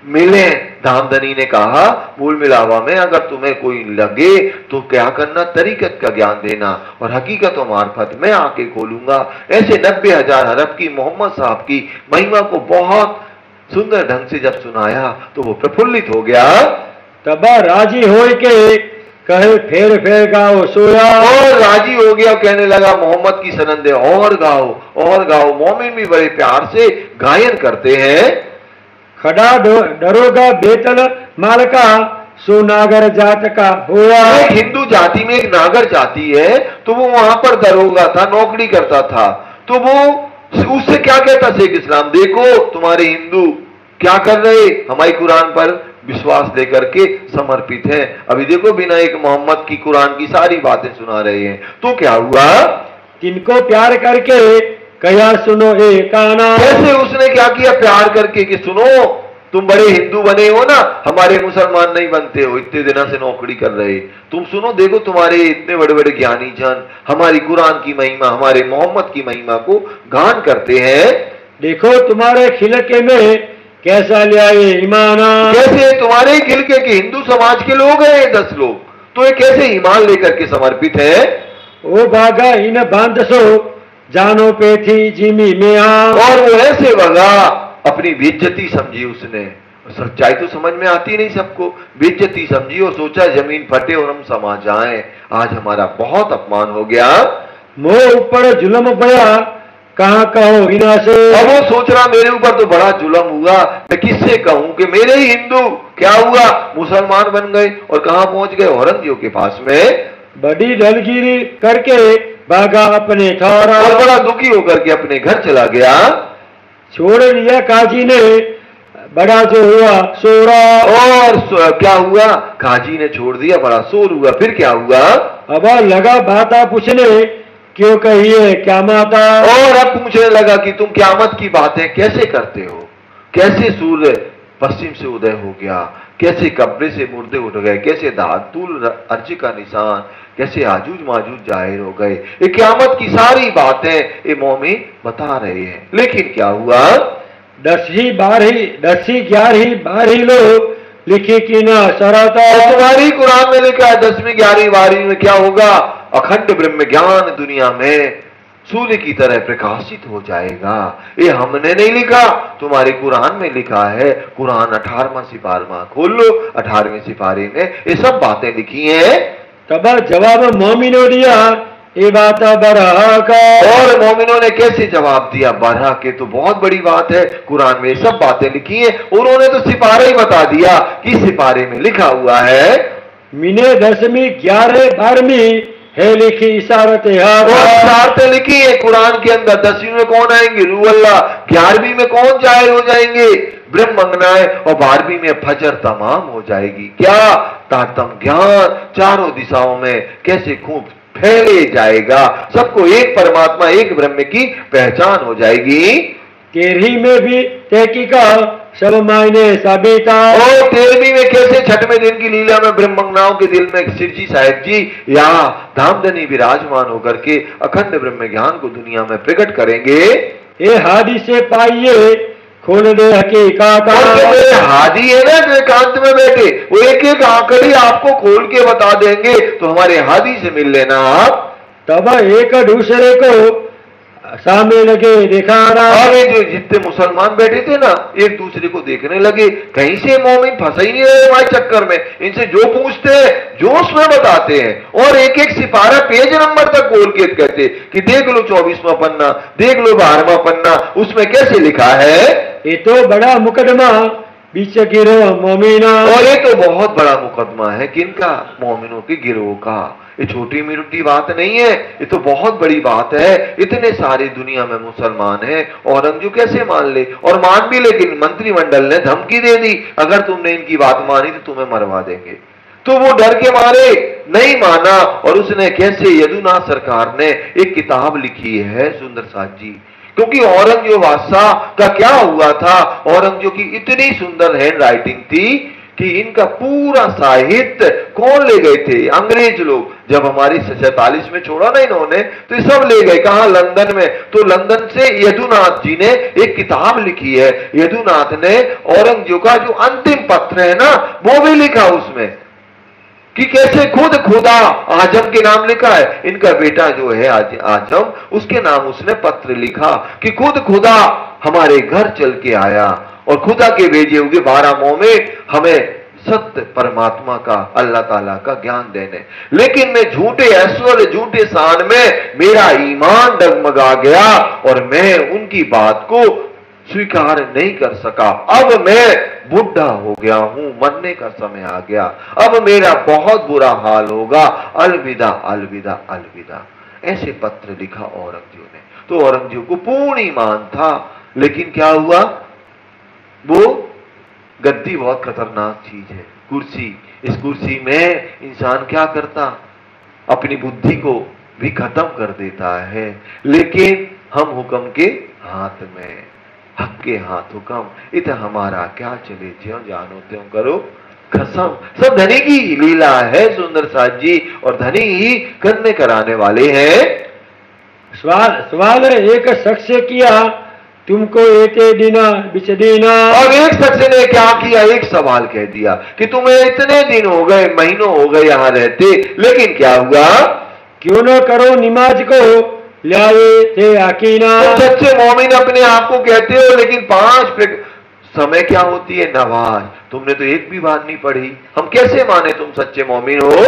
मिले। धामधनी ने कहा मूल मिलावा में अगर तुम्हें कोई लगे तो क्या करना, तरीकत का ज्ञान देना और हकीकत व मार्फत मैं आके खोलूंगा। ऐसे 90,000 अरब की मोहम्मद साहब की महिमा को बहुत सुंदर ढंग से जब सुनाया तो वो प्रफुल्लित हो गया। तब राजी हो के कहे फेर फेर गाओ सोया। और राजी हो गया, कहने लगा मोहम्मद की सनंदे और गाओ और गाओ। मोमिन भी बड़े प्यार से गायन करते हैं। खड़ा डरोगा बेतल मालका सो नागर जात का हुआ। एक हिंदू जाति में एक नागर जाति है, तो वो वहां पर दरोगा था, नौकरी करता था। तो वो उससे क्या कहता शेख इस्लाम, देखो तुम्हारे हिंदू क्या कर रहे, हमारी कुरान पर विश्वास लेकर के समर्पित है, अभी देखो बिना एक मोहम्मद की कुरान की सारी बातें सुना रहे हैं। तो क्या हुआ? किनको प्यार करके कया सुनो ए काना। कैसे उसने क्या किया प्यार करके कि सुनो तुम बड़े हिंदू बने हो ना, हमारे मुसलमान नहीं बनते हो, इतने दिनों से नौकरी कर रहे, तुम सुनो, देखो तुम्हारे इतने बड़े बड़े ज्ञानी जन हमारी कुरान की महिमा, हमारे मोहम्मद की महिमा को गान करते हैं। देखो तुम्हारे खिलके में कैसा लिया ये ईमाना। कैसे तुम्हारे खिलके के हिंदू समाज के लोग हैं 10 लोग, तो ये कैसे ईमान लेकर के समर्पित है। ओ भागा इन बांध सो जानो पे थी जिमी में। और वो ऐसे भगा, अपनी बेइज्जती समझी उसने, सच्चाई तो समझ में आती नहीं सबको, बेइज्जती समझी और सोचा जमीन फटे और हम समा जाएं। आज हमारा बहुत अपमान हो गया। मोह ऊपर जुलम पड़ा, कहाँ कहो विनाश। अब वो सोच रहा मेरे ऊपर तो बड़ा जुलम हुआ, मैं किससे कहूं कि मेरे ही हिंदू क्या हुआ, मुसलमान बन गए और कहां पहुंच गए, औरंगजेब के पास में। बड़ी दलगिरी करके भागा अपने थारा, और बड़ा दुखी होकर के अपने घर चला गया। छोड़ लिया काजी ने बड़ा जो हुआ सोरा। और क्या हुआ, काजी ने छोड़ दिया, बड़ा शोर हुआ। फिर क्या हुआ, अब लगा बाता पूछने, क्यों कहिए क्या माता। और अब पूछने लगा कि तुम क़यामत की बातें कैसे करते हो, कैसे सूर्य पश्चिम से उदय हो गया, कैसे कब्र से मुर्दे उठ गए, कैसे धातुल अर्ज का निशान, कैसे आजूज माजूज जाहिर हो गए। ये क़यामत की सारी बातें ये मोमिन बता रहे हैं। लेकिन क्या हुआ, 10वीं 11वीं 12वीं लो लिखी की ना सराता। तुम्हारी कुरान में लिखा है 10वीं 11वीं 12वीं में क्या होगा, अखंड ब्रह्म ज्ञान दुनिया में सूर्य की तरह प्रकाशित हो जाएगा। ये हमने नहीं लिखा, तुम्हारे कुरान में लिखा है। कुरान 18वां सिपारा खोल लो, 18वें सिपारे में ये सब बातें लिखी हैं। तब जवाब मोमिनो दिया, ये बात बरहा का। और मोमिनों ने कैसे जवाब दिया, बरहा के तो बहुत बड़ी बात है, कुरान में सब बातें लिखी हैं। उन्होंने तो सिपारा ही बता दिया कि सिपारे में लिखा हुआ है। मिने 10वीं 11वीं 12वीं है लिखी इशारत इशारतें लिखी है कुरान के अंदर। 10वीं में कौन आएंगे, रू अल्लाह। 11वीं में कौन जाहिर हो जाएंगे, ब्रह्म अंगनाएं। और 12वीं में फजर तमाम हो जाएगी। क्या तारतम ज्ञान चारों दिशाओं में कैसे खूब फैले जाएगा, सबको एक परमात्मा एक ब्रह्म की पहचान हो जाएगी। 13वीं में भी तहकीका सब मायने साबिता। और 13वीं में कैसे छठवें दिन की लीला में ब्रह्मंगनाओं के दिल में सिरजी साहिब जी यहाँ धामधनी विराजमान होकर के अखंड ब्रह्म ज्ञान को दुनिया में प्रकट करेंगे। ये हादी से पाइए खोल दे हकीकत। हादी है ना जो एकांत में बैठे, वो एक एक आंकड़ी आपको खोल के बता देंगे, तो हमारे हादी से मिल लेना आप। तब एक दूसरे को सामने लगे देखा रहा। और ये जो जितने मुसलमान बैठे थे ना, एक दूसरे को देखने लगे, कहीं से मोमिन फंसा ही नहीं रहे हमारे चक्कर में। इनसे जो पूछते हैं जो उसमें बताते हैं। और एक एक सिपारा पेज नंबर तक खोल के कहते कि देख लो 24वां पन्ना, देख लो 12वां पन्ना, उसमें कैसे लिखा है। ये तो बड़ा मुकदमा बीच गिरोह मोमिना। और ये तो बहुत बड़ा मुकदमा है किनका, मोमिनों के गिरोह का। ये छोटी मोटी बात नहीं है, ये तो बहुत बड़ी बात है। इतने सारे दुनिया में मुसलमान हैं, औरंगजेब कैसे मान ले, और मान भी, लेकिन मंत्रिमंडल ने धमकी दे दी अगर तुमने इनकी बात मानी तो तुम्हें मरवा देंगे। तो वो डर के मारे नहीं माना। और उसने कैसे, यदुनाथ सरकार ने एक किताब लिखी है सुंदर साथ जी, क्योंकि औरंगजेब बादशाह का क्या हुआ था, औरंगजेब की इतनी सुंदर हैंड राइटिंग थी कि इनका पूरा साहित्य कौन ले गए थे, अंग्रेज लोग। जब हमारी 47 में छोड़ा ना इन्होंने, तो ये सब ले गए कहां, लंदन में। तो लंदन से यदुनाथ जी ने एक किताब लिखी है। यदुनाथ ने औरंगजेब का जो अंतिम पत्र है ना, वो भी लिखा उसमें कि कैसे खुद खुदा, आजम के नाम लिखा है, इनका बेटा जो है आजम, उसके नाम उसने पत्र लिखा कि खुद खुदा हमारे घर चल के आया और खुदा के भेजे हुए 12 मोमिन हमें सत्य परमात्मा का, अल्लाह ताला का ज्ञान देने। लेकिन मैं झूठे ऐश्वर्य, झूठे शान में मेरा ईमान डगमगा गया और मैं उनकी बात को स्वीकार नहीं कर सका। अब मैं बुढ़ा हो गया हूं, मरने का समय आ गया, अब मेरा बहुत बुरा हाल होगा, अलविदा अलविदा अलविदा। ऐसे पत्र लिखा औरंगजेब ने। तो औरंगजेब को पूर्ण ईमान था, लेकिन क्या हुआ, वो गद्दी बहुत खतरनाक चीज है, कुर्सी। इस कुर्सी में इंसान क्या करता, अपनी बुद्धि को भी खत्म कर देता है। लेकिन हम हुक्म के हाथ में, हक के हाथ हुक्म, इत हमारा क्या चले, ज्यों जानो त्यों करो कसम। सब धनी की लीला है सुंदर साथ जी, और धनी ही करने कराने वाले हैं। सवाल एक शख्स से किया, तुमको एते दिना बिच देना। और एक शख्स ने क्या किया, एक सवाल कह दिया कि तुम्हें इतने दिन हो गए, महीनों हो गए यहां रहते, लेकिन क्या हुआ, क्यों न करो नमाज को लाए थे आकीना। तो सच्चे मोमिन अपने आप को कहते हो, लेकिन 5 समय क्या होती है? नमाज। तुमने तो एक भी बात नहीं पढ़ी, हम कैसे माने तुम सच्चे मोमिन हो?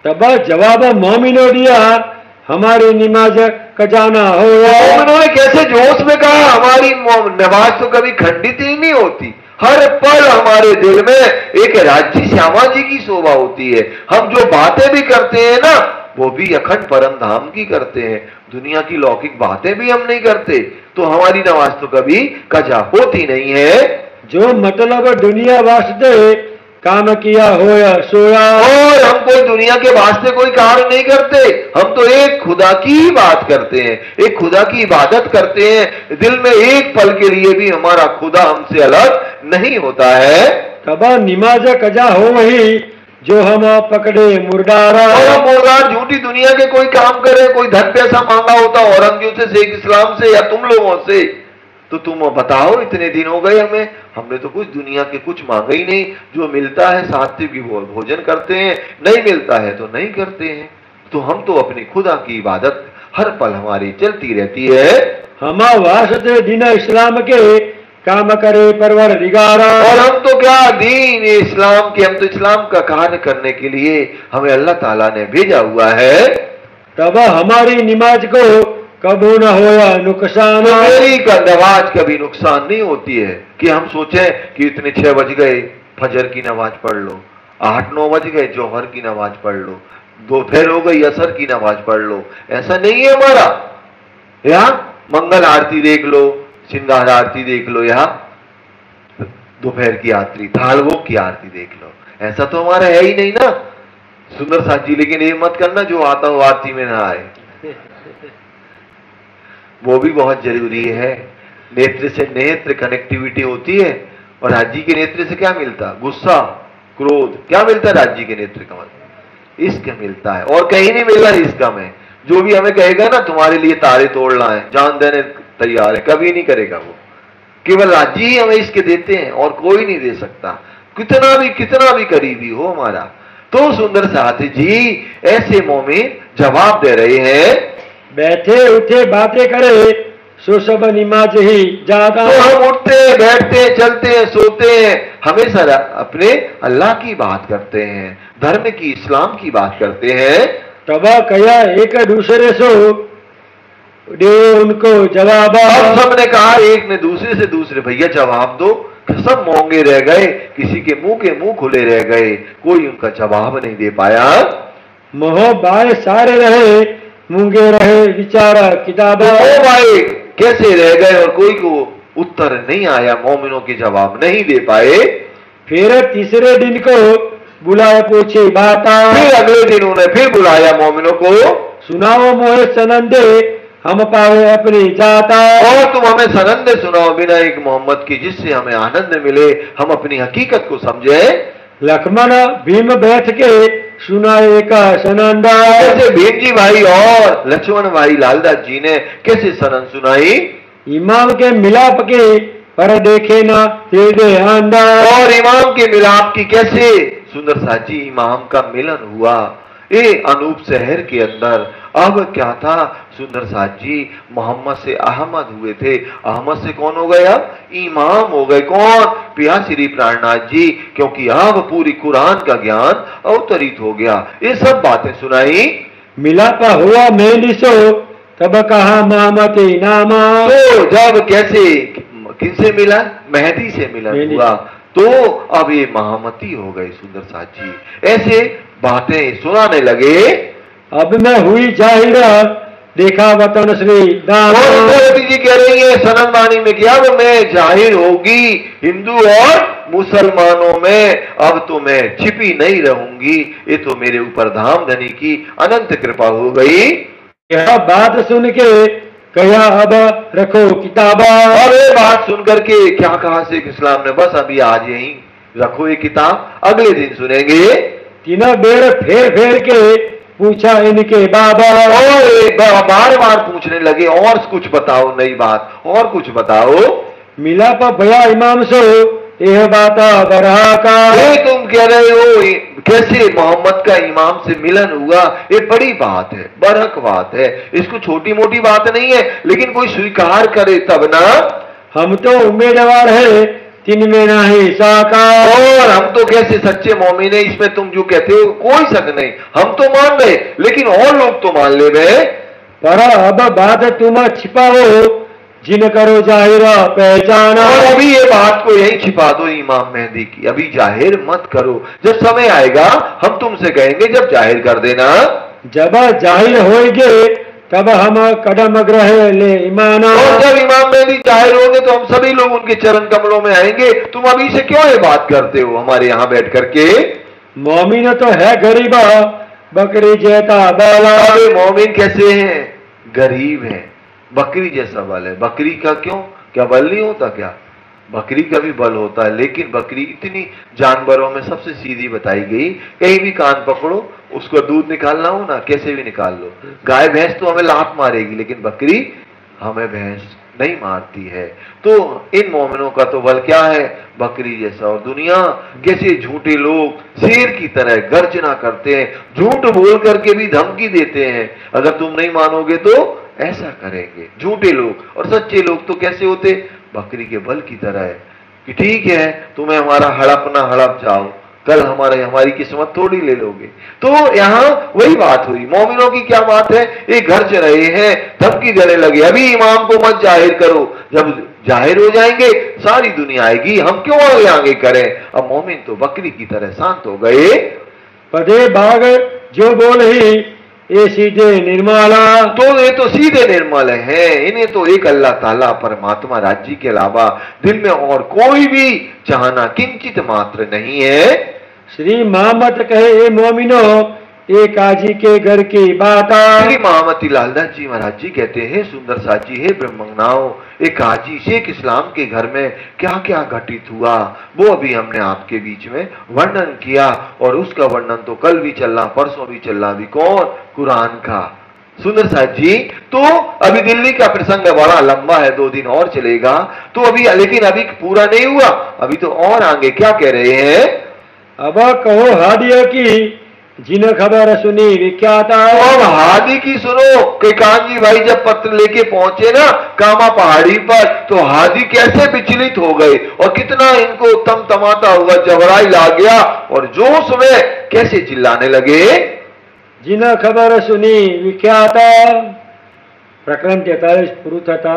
तब जवाब मोमिनो दिया, हमारी नमाज खजाना हो। मोमिनों ने कैसे जोश में कहा, हमारी नमाज तो कभी खंडित ही नहीं होती, हर पल हमारे दिल में एक राज्य श्यामा जी की शोभा होती है। हम जो बातें भी करते हैं ना, वो भी अखंड परम धाम की करते हैं, दुनिया की लौकिक बातें भी हम नहीं करते, तो हमारी नमाज तो कभी कजा होती नहीं है। जो मतलब दुनिया वास्ते काम किया हो या सोया। और हम कोई दुनिया के वास्ते कोई कार्य नहीं करते, हम तो एक खुदा की ही बात करते हैं, एक खुदा की इबादत करते हैं। दिल में एक पल के लिए भी हमारा खुदा हमसे अलग नहीं होता है। तब नमाज कजा हो वही जो हम पकड़े मुर्दारा। और हम मुर्दार झूठी दुनिया के कोई काम करे, कोई धन पैसा मांगा होता औरंगजेब से, शेख इस्लाम से या तुम लोगों से, तो तुम बताओ इतने दिन हो गए हमें, हमने तो कुछ दुनिया के कुछ मांगा ही नहीं। जो मिलता है सात्विक भी भोजन करते हैं, नहीं मिलता है तो नहीं करते हैं। तो हम तो अपनी खुदा की इबादत हर पल हमारी चलती रहती है। हम वास्ते दीन इस्लाम के काम करे परवरदिगारा। और हम तो क्या दीन इस्लाम के, हम तो इस्लाम का कार्य करने के लिए हमें अल्लाह ताला ने भेजा हुआ है। तब हमारी नमाज को कबू न होया नुकसान। तो मेरी नमाज कभी नुकसान नहीं होती है कि हम सोचें कि इतने 6 बज गए फजर की नमाज पढ़ लो, 8-9 बज गए जोहर की नमाज पढ़ लो, दोपहर हो गई असर की नमाज पढ़ लो, ऐसा नहीं है हमारा। यहाँ मंगल आरती देख लो, श्रृंगार आरती देख लो, यहाँ दोपहर की आरती, थाल भोग की आरती देख लो, ऐसा तो हमारा है ही नहीं ना। सुंदर साथ जी, लेकिन ये मत करना जो आता हो आरती में ना आए, वो भी बहुत जरूरी है। नेत्र से नेत्र कनेक्टिविटी होती है, और हाजी के नेत्र से क्या मिलता? गुस्सा, क्रोध, क्या मिलता है राज्य के नेत्र का? मतलब इश्क मिलता है, और कहीं नहीं मिल रहा इश्क में। जो भी हमें कहेगा ना तुम्हारे लिए तारे तोड़ना है, जान देने तैयार है, कभी नहीं करेगा वो। केवल राज्य ही हमें इश्क देते हैं और कोई नहीं दे सकता, कितना भी करीबी हो हमारा। तो सुंदर साथी जी ऐसे मोमिन जवाब दे रहे हैं, बैठे उठे बातें करे सो सब नमाज ही जाता। तो हम उठते बैठते चलते सोते हैं, हमेशा अपने अल्लाह की बात करते हैं, धर्म की, इस्लाम की बात करते हैं। तब कया एक दूसरे से दे उनको जवाब। अब सबने कहा एक ने दूसरे से, दूसरे भैया जवाब दो। सब मोंगे रह गए, किसी के मुंह खुले रह गए, कोई उनका जवाब नहीं दे पाया। मोह बाय सारे रहे, मूंगे रहे विचारा किताबा। ओ भाई कैसे रह गए और कोई को उत्तर नहीं आया, मोमिनों के जवाब नहीं दे पाए। फिर तीसरे दिन को बुलाए पूछे बाता। फिर अगले दिन उन्हें फिर बुलाया मोमिनों को, सुनाओ मोहे सनंदे हम पावे अपनी जाता। और तुम हमें सनंदे सुनाओ बिना एक मोहम्मद की, जिससे हमें आनंद मिले, हम अपनी हकीकत को समझे। लक्ष्मण भीम बैठ के सुनाए का सनंदा। कैसे भीम जी भाई और लक्ष्मण भाई लालदास जी ने कैसे सनंद सुनाई। इमाम के मिलाप के पर देखे ना तेरे आंदा। और इमाम के मिलाप की कैसे सुंदर साची इमाम का मिलन हुआ ये अनूप शहर के अंदर। अब क्या था सुंदर साथ जी, मोहम्मद से अहमद हुए थे, अहमद से कौन हो गए? अब इमाम हो गए। कौन? पिया श्री प्राणनाथ जी, क्योंकि अब पूरी कुरान का ज्ञान अवतरित हो गया। ये सब बातें सुनाई। मिलापा हुआ मेहंदी सो तब कहा मामती नामा। तो जब कैसे किनसे मिला? मेहंदी से मिलन हुआ, तो अब ये महामती हो गए सुंदर साथ जी। ऐसे बातें सुनाने लगे। अब मैं हुई जाहिरा देखा वतन श्री दाम। जी कह रही है सनम वाणी में कि अब मैं जाहिर होगी हिंदू और मुसलमानों में, अब तो मैं छिपी नहीं रहूंगी। ये तो मेरे ऊपर धाम धनी की अनंत कृपा हो गई। यह बात सुन के कहा अब रखो किताबा। और ये बात सुनकर के क्या कहा शेख इस्लाम ने? बस अभी आज यहीं रखो ये किताब, अगले दिन सुनेंगे। तीनों बेर फेर फेर के पूछा इनके बाबा। और बार बार पूछने लगे और कुछ बताओ, नई बात और कुछ बताओ। मिला पर भया इमाम से यह बात बरहा का। तुम कह रहे हो कैसे मोहम्मद का इमाम से मिलन हुआ? ये बड़ी बात है, बरहक बात है, इसको छोटी मोटी बात नहीं है, लेकिन कोई स्वीकार करे तब ना। हम तो उम्मीदवार है तिनमें नाही साका। और हम तो कैसे सच्चे मोमिन है, इसमें तुम जो कहते हो कोई शक नहीं, हम तो मान रहे, लेकिन और लोग तो मान ले गए। पर अब बात तुम छिपाओ, जिन करो जाहिर पहचाना। और अभी ये बात को यही छिपा दो इमाम मेहदी की, अभी जाहिर मत करो, जब समय आएगा हम तुमसे कहेंगे जब जाहिर कर देना। जब जाहिर होएगे तब हम कदम ग्रह ले ईमाना। और जब इमाम मेहदी जाहिर होंगे तो हम सभी लोग उनके चरण कमलों में आएंगे। तुम अभी से क्यों ये बात करते हो हमारे यहाँ बैठ करके? मोमिन तो है गरीबा, बकरी जैता बाला। अरे मोमिन कैसे हैं? गरीब है, बकरी जैसा बल है। बकरी का क्यों, क्या बल नहीं होता क्या? बकरी का भी बल होता है, लेकिन बकरी इतनी जानवरों में सबसे सीधी बताई गई। कहीं भी कान पकड़ो, उसको दूध निकालना हो ना, कैसे भी निकाल लो। गाय भैंस तो हमें लात मारेगी, लेकिन बकरी हमें भैंस नहीं मारती है। तो इन मोमिनों का तो बल क्या है? बकरी जैसा। और दुनिया कैसे झूठे लोग शेर की तरह गर्जना करते हैं, झूठ बोल करके भी धमकी देते हैं, अगर तुम नहीं मानोगे तो ऐसा करेंगे। झूठे लोग। और सच्चे लोग तो कैसे होते? बकरी के बल की तरह है कि ठीक है तुम्हें हमारा हड़प ना हड़प जाओ, कल हमारी किस्मत थोड़ी ले लोगे। तो यहाँ वही बात हुई। मोमिनों की क्या बात है? ये घर से रहे हैं, धमकी देने लगे अभी इमाम को मत जाहिर करो, जब जाहिर हो जाएंगे सारी दुनिया आएगी, हम क्यों आगे आगे करें। अब मोमिन तो बकरी की तरह शांत हो गए। पदे बाग जो बोल ही ये सीधे निर्मला। तो ये तो सीधे निर्मल हैं, इन्हें तो एक अल्लाह ताला परमात्मा राज्य के अलावा दिल में और कोई भी चाहना किंचित मात्र नहीं है। श्री मोहम्मद कहे ए मोमिनो, ये काजी के घर की बात। श्री मोहम्मद लालदास जी महाराज जी कहते हैं, सुंदर साजी है ब्रह्मंगनाओं, एक काजी शेख इस्लाम के घर में क्या क्या घटित हुआ वो अभी हमने आपके बीच में वर्णन किया। और उसका वर्णन तो कल भी चल रहा, परसों भी चल रहा, अभी कौन? कुरान का। सुंदर साहब जी, तो अभी दिल्ली का प्रसंग बड़ा लंबा है, 2 दिन और चलेगा। तो अभी, लेकिन अभी पूरा नहीं हुआ, अभी तो और आगे क्या कह रहे हैं? अब कहो हादिया की जिन खबर सुनी विख्यात। और हादी की सुनो कि कांजी भाई जब पत्र लेके पहुंचे ना कामा पहाड़ी पर, तो हादी कैसे विचलित हो गए और कितना इनको तमतमाता हुआ जबराई ला गया और जोश में कैसे चिल्लाने लगे। जिन खबर सुनी विख्यात। प्रकरण 43 पूરું થતા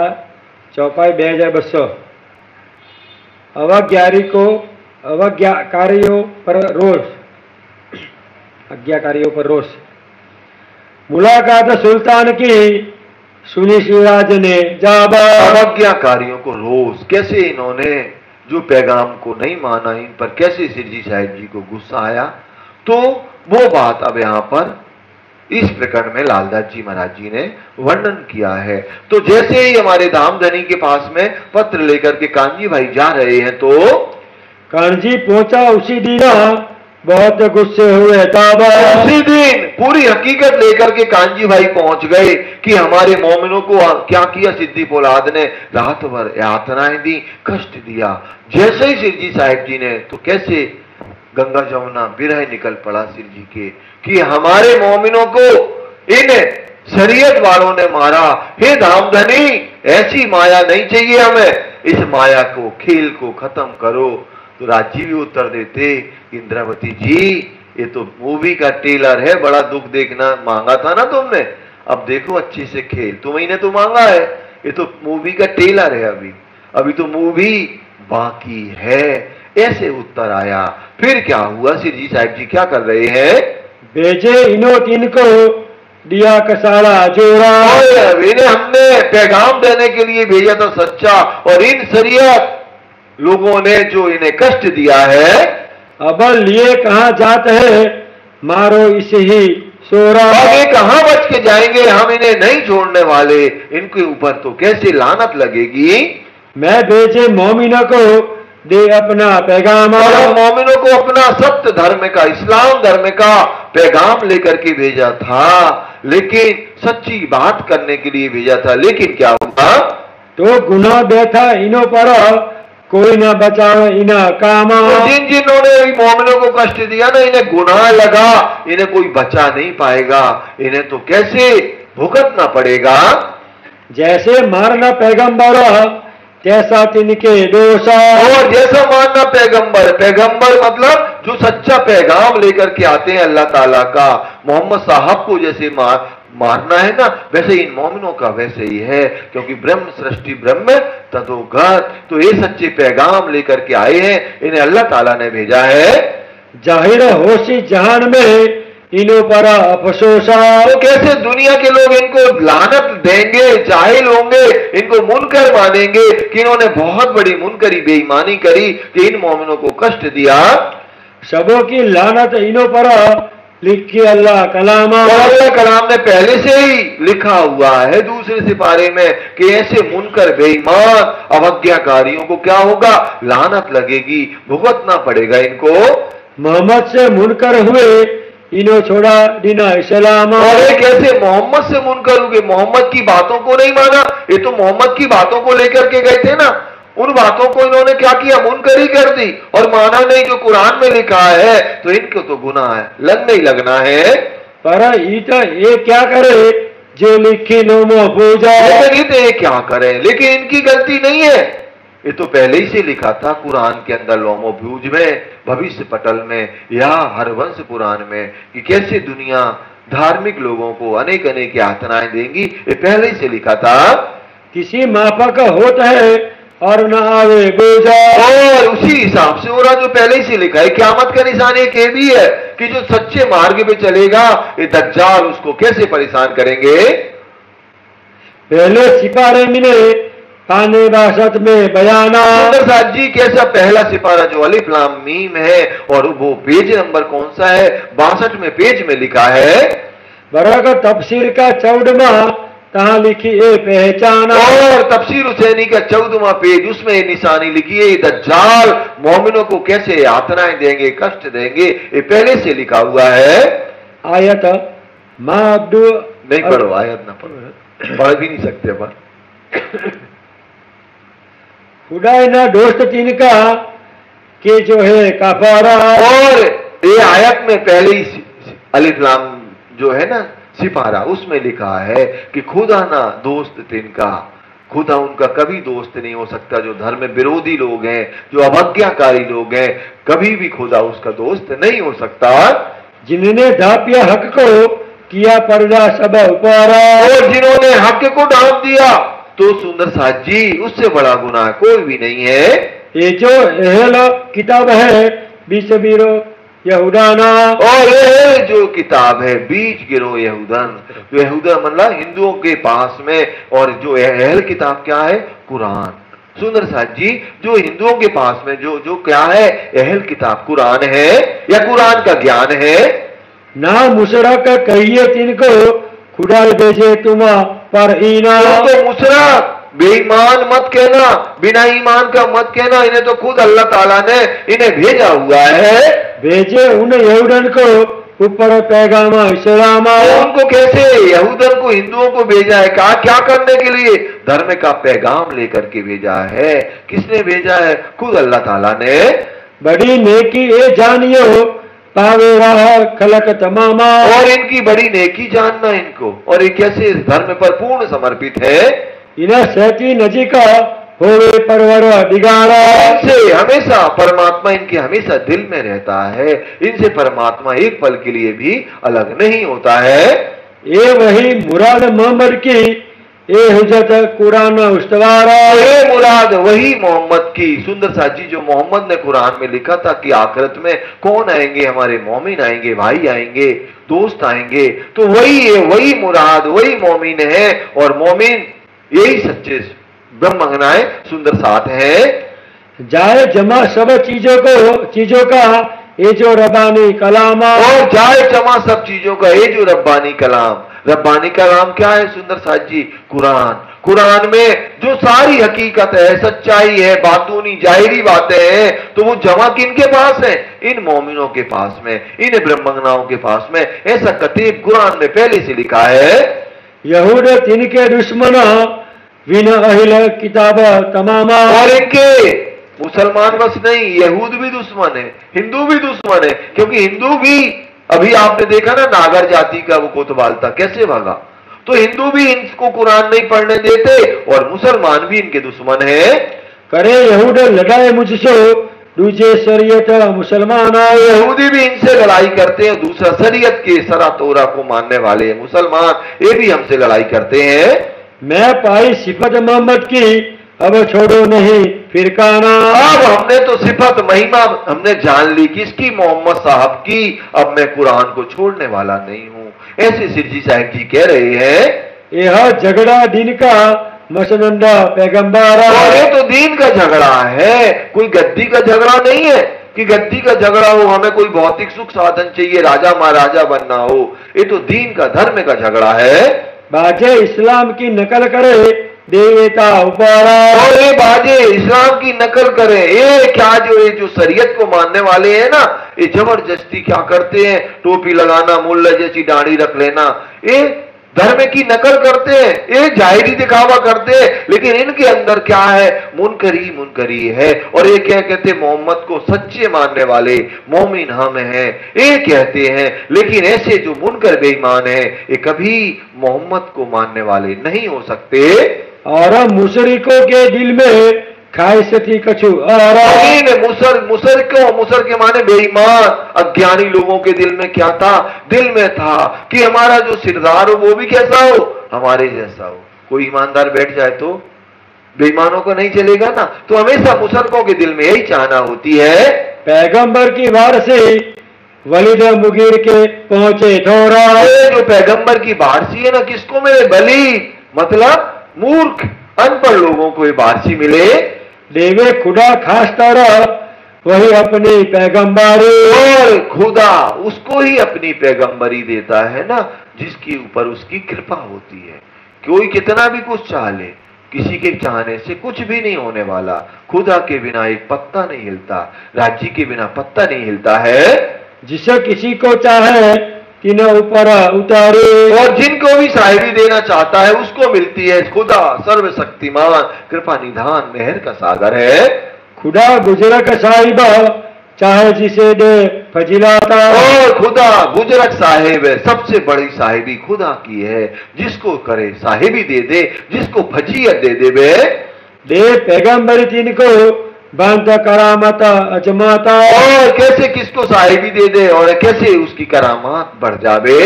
ચોપાઈ 2200। अवज्ञाकारियों पर रोष। आज्ञाकारियों पर रोष। मुलाकात सुल्तान की सुनी शिवराज ने जाबा। अवज्ञाकारियों को रोष, कैसे इन्होंने जो पैगाम को नहीं माना, इन पर कैसे सिरजी साहिब जी को गुस्सा आया। तो वो बात अब यहाँ पर इस प्रकरण में लालदास जी महाराज जी ने वर्णन किया है। तो जैसे ही हमारे धामधनी के पास में पत्र लेकर के कांजी भाई जा रहे हैं, तो कांजी पहुंचा उसी दिन बहुत गुस्से हुए ताबा। उसी दिन पूरी हकीकत लेकर के कांजी भाई पहुंच गए कि हमारे मोमिनों को क्या किया सिद्दी फौलाद ने, रात भर यातनाएं दी, कष्ट दिया। जैसे ही सिरजी साहिब जी ने, तो कैसे गंगा जमुना बिरह निकल पड़ा सिर जी के कि हमारे मोमिनों को इन शरीयत वालों ने मारा। हे धामधनी, ऐसी माया नहीं चाहिए हमें, इस माया को, खेल को खत्म करो। तो राजी भी उत्तर देते, इंद्रावती जी ये तो मूवी का टेलर है, बड़ा दुख देखना मांगा था ना तुमने, अब देखो अच्छे से खेल, तुम्ही ने तो मांगा है, ये तो मूवी का टेलर है, अभी तो मूवी बाकी है। ऐसे उत्तर आया। फिर क्या हुआ? सिरजी साहिब जी क्या कर रहे हैं? भेजे इनो तिनको दिया कसाला जोड़ा। इन्हें हमने पैगाम देने के लिए भेजा था सच्चा, और इन शरीयत लोगों ने जो इन्हें कष्ट दिया है, अब लिए कहां जाते है, मारो इसे ही सोरा। आगे कहां बच के जाएंगे, हम इन्हें नहीं छोड़ने वाले, इनके ऊपर तो कैसे लानत लगेगी। मैं भेजे मोमिनों को दे अपना पैगाम, और मोमिनों को अपना सत्य धर्म का, इस्लाम धर्म का पैगाम लेकर के भेजा था, लेकिन सच्ची बात करने के लिए भेजा था। लेकिन क्या हुआ? तो गुनाह बैठा इनो पर, कोई ना बचाओ इना काम। तो जिन जिन्होंने मोमिनों को कष्ट दिया ना, इन्हें गुनाह लगा, इन्हें कोई बचा नहीं पाएगा, इन्हें तो कैसे भुगतना पड़ेगा। जैसे मारना पैगंबर तैसा तिनके दोषा। और जैसा मानना पैगंबर, पैगंबर मतलब जो सच्चा पैगाम लेकर के आते हैं अल्लाह ताला का, मोहम्मद साहब को जैसे मारना है ना, वैसे इन मोमिनों का वैसे ही है, क्योंकि ब्रह्म सृष्टि ब्रह्म तदोगत, तो ये सच्चे पैगाम लेकर के आए हैं, इन्हें अल्लाह ताला ने भेजा है। जाहिर होशी जहान में इनो पर अफसोसा। तो कैसे दुनिया के लोग इनको लानत देंगे, जाहिल होंगे, इनको मुनकर मानेंगे कि इन्होंने बहुत बड़ी मुनकरी बेईमानी करी कि इन मोमिनों को कष्ट दिया। सबों की लानत इनो पर लिखी अल्लाह कलाम, और अल्लाह कलाम ने पहले से ही लिखा हुआ है दूसरे सिपारे में कि ऐसे मुनकर बेईमान अवज्ञाकारियों को क्या होगा, लानत लगेगी, भुगतना पड़ेगा इनको। मोहम्मद से मुनकर हुए इनो छोड़ा दीना इस्लाम। और ये कैसे मोहम्मद से मुनकर हुए, मोहम्मद की बातों को नहीं माना, ये तो मोहम्मद की बातों को लेकर के गए थे ना, उन बातों को इन्होंने क्या किया, मुनकर ही कर दी और माना नहीं जो कुरान में लिखा है, तो इनको तो गुनाह है, लगना ही लगना है। पर ये क्या करे जो लिखी नोमो पूजा। लेकिन ये क्या करें, लेकिन इनकी गलती नहीं है, ये तो पहले ही से लिखा था कुरान के अंदर लोमो भूज में, भविष्य पटल में या हरवंश पुराण में, कि कैसे दुनिया धार्मिक लोगों को अनेक अनेक यातनाएं देंगी, ये पहले ही से लिखा था। किसी माफक होता है और न आवे बोझा। और उसी हिसाब से हो रहा जो पहले ही से लिखा है। क़यामत का निशान एक ये भी है कि जो सच्चे मार्ग पे चलेगा, ये दज्जाल उसको कैसे परेशान करेंगे। पहले सिपारे मिले खाने बासत में बयाना। सुंदर साथ जी कैसा पहला सिपारा जो अलिफ लाम मीम है, और वो पेज नंबर कौन सा है, 62 में पेज में लिखा है। बरकत तफसीर का 14वां तहां लिखी ए पहचाना। और तफसीर हुसैनी का 14वां पेज, उसमें ये निशानी लिखी है, दज्जाल मोमिनों को कैसे यातनाएं देंगे, कष्ट देंगे, ये पहले से लिखा हुआ है। आयत मां अब्दू नहीं पढ़ो, आयत ना पढ़ो, पढ़ भी नहीं सकते पर खुदाई ना दोस्त तिनका के जो है काफारा। और ये आयत में पहले ही अलिफ लाम जो है ना सिपारा, उसमें लिखा है कि खुदा ना दोस्त तिनका, खुदा उनका कभी दोस्त नहीं हो सकता। जो धर्म विरोधी लोग हैं, जो अवज्ञाकारी लोग हैं, कभी भी खुदा उसका दोस्त नहीं हो सकता। जिन्होंने ढापिया हक को किया पर्दा सब उपारा। और जिन्होंने हक को ढांप दिया, तो सुंदर साथ जी उससे बड़ा गुनाह कोई भी नहीं है। ये जो अहल किताब है बीच बीरो यहूदाना। और ये जो किताब है बीच गिरो यहूदन, जो यहूदा मतलब हिंदुओं के पास में, और जो अहल किताब क्या है, कुरान। सुंदर साथ जी जो हिंदुओं के पास में जो जो क्या है, अहल किताब कुरान है या कुरान का ज्ञान है। ना मुशरक कहिए तिनको खुदा भेजे तुम पर ईना। तो मुशरक बेईमान मत कहना, बिना ईमान का मत कहना, इन्हें तो खुद अल्लाह ताला ने इन्हें भेजा हुआ है। भेजे उन यहूदन को ऊपर पैगाम इस्लाम। उनको कैसे, यहूदन को, हिंदुओं को भेजा है, कहा क्या करने के लिए, धर्म का पैगाम लेकर के भेजा है। किसने भेजा है, खुद अल्लाह ताला ने। बड़ी नेकी ए जानियो पावे राह खलक तमामा। और इनकी बड़ी नेकी जानना इनको, और ये कैसे इस धर्म पर पूर्ण समर्पित है। इन्हें सहती नजी का होवे परवर दिगारा। इनसे हमेशा परमात्मा इनके हमेशा दिल में रहता है, इनसे परमात्मा एक पल के लिए भी अलग नहीं होता है। ये वही मुराद मोहम्मद की ए हुज्जत कुरान उस्तवारा। ये मुराद वही मोहम्मद की, सुंदर साथ जी जो मोहम्मद ने कुरान में लिखा था कि आखिरत में कौन आएंगे, हमारे मोमिन आएंगे, भाई आएंगे, दोस्त आएंगे, तो वही है, वही मुराद, वही मोमिन है। और मोमिन यही सच्चे ब्रह्मगनाए सुंदर साथ है। जाए जमा सब चीजों का ये जो रब्बानी कलाम। और जाए जमा सब चीजों का ये जो रब्बानी कलाम। रब्बानी कलाम क्या है सुंदर साथ जी, कुरान। कुरान में जो सारी हकीकत है, सच्चाई है, बातूनी जाहिरी बातें हैं, तो वो जमा किनके पास है, इन मोमिनों के पास में, इन ब्रह्मगनाओं के पास में। ऐसा कतीब कुरान में पहले से लिखा है। यहूद तिनके दुश्मन विन अहिल किताब तमामा। और इनके मुसलमान बस नहीं, यहूद भी दुश्मन है, हिंदू भी दुश्मन है, क्योंकि हिंदू भी, अभी आपने देखा ना नागर जाति का वो कोतवाल था कैसे भागा, तो हिंदू भी इनको कुरान नहीं पढ़ने देते और मुसलमान भी इनके दुश्मन हैं। करे यहूद लड़ाई मुझसे दूजे शरीयत मुसलमान आए। यहूदी भी इनसे लड़ाई करते हैं, दूसरा शरीयत के सरा तोरा को मानने वाले हैं मुसलमान, ये भी हमसे लड़ाई करते हैं। मैं पाई सिफत मोहम्मद की, अब छोड़ो नहीं फिर काना। अब हमने तो सिफत महिमा हमने जान ली किसकी, मोहम्मद साहब की, अब मैं कुरान को छोड़ने वाला नहीं हूं, ऐसे सिरजी साहब जी कह रहे हैं। यह झगड़ा दिन का मसनंदा पैगंबर। और ये तो दीन का झगड़ा है, कोई गद्दी का झगड़ा नहीं है कि गद्दी का झगड़ा हो, हमें कोई भौतिक सुख साधन चाहिए, राजा महाराजा बनना हो। ये तो दीन का, धर्म का झगड़ा है। बाजे इस्लाम की नकल करे देवता उपारा। और ये बाजे इस्लाम की नकल करें, ये क्या ये जो शरीयत को मानने वाले हैं ना, ये जबरदस्ती क्या करते हैं, टोपी लगाना, मुल्ला जैसी दाढ़ी रख लेना, ये धर्म की नकल करते हैं, ये जाहिरी दिखावा करते हैं, लेकिन इनके अंदर क्या है, मुनकरी है। और ये क्या कहते हैं, मोहम्मद को सच्चे मानने वाले मोमिन हम हैं, ये कहते हैं। लेकिन ऐसे जो मुनकर बेईमान है, ये कभी मोहम्मद को मानने वाले नहीं हो सकते। और मुशरिकों के दिल में ख्वाहिश थी कछु और मुसर के माने बेईमान अज्ञानी लोगों के दिल में क्या था, दिल में था कि हमारा जो सिरदार हो वो भी कैसा हो, हमारे जैसा हो। कोई ईमानदार बैठ जाए तो बेईमानों को नहीं चलेगा ना, तो हमेशा मुसरकों के दिल में यही चाहना होती है। पैगंबर की बार से वलीद मुगीर के पहुंचे थोड़ा। जो पैगंबर की बारसी है ना, किसको मिले, बली मतलब मूर्ख अनपढ़ लोगों को ये बारसी मिले। देवे खुदा खास तरह वही अपनी पैगंबरी, और खुदा उसको ही अपनी पैगंबरी देता है ना जिसके ऊपर उसकी कृपा होती है। कोई कितना भी कुछ चाह ले, किसी के चाहने से कुछ भी नहीं होने वाला। खुदा के बिना एक पत्ता नहीं हिलता, राज्य के बिना पत्ता नहीं हिलता है। जिसे किसी को चाहे कि न ऊपर उतारे, और जिनको भी साहिबी देना चाहता है उसको मिलती है। खुदा सर्वशक्तिमान कृपा निधान मेहर का सागर है। खुदा गुजरक साहिबा चाहे जिसे दे फजिलाता। और खुदा गुजरक साहिब है, सबसे बड़ी साहिबी खुदा की है, जिसको करे साहिबी दे दे, जिसको फजीयत दे दे बे दे पैगंबर जिनको बांधा करामता अजमाता। और कैसे किसको साहिबी दे दे और कैसे उसकी करामात बढ़ जावे।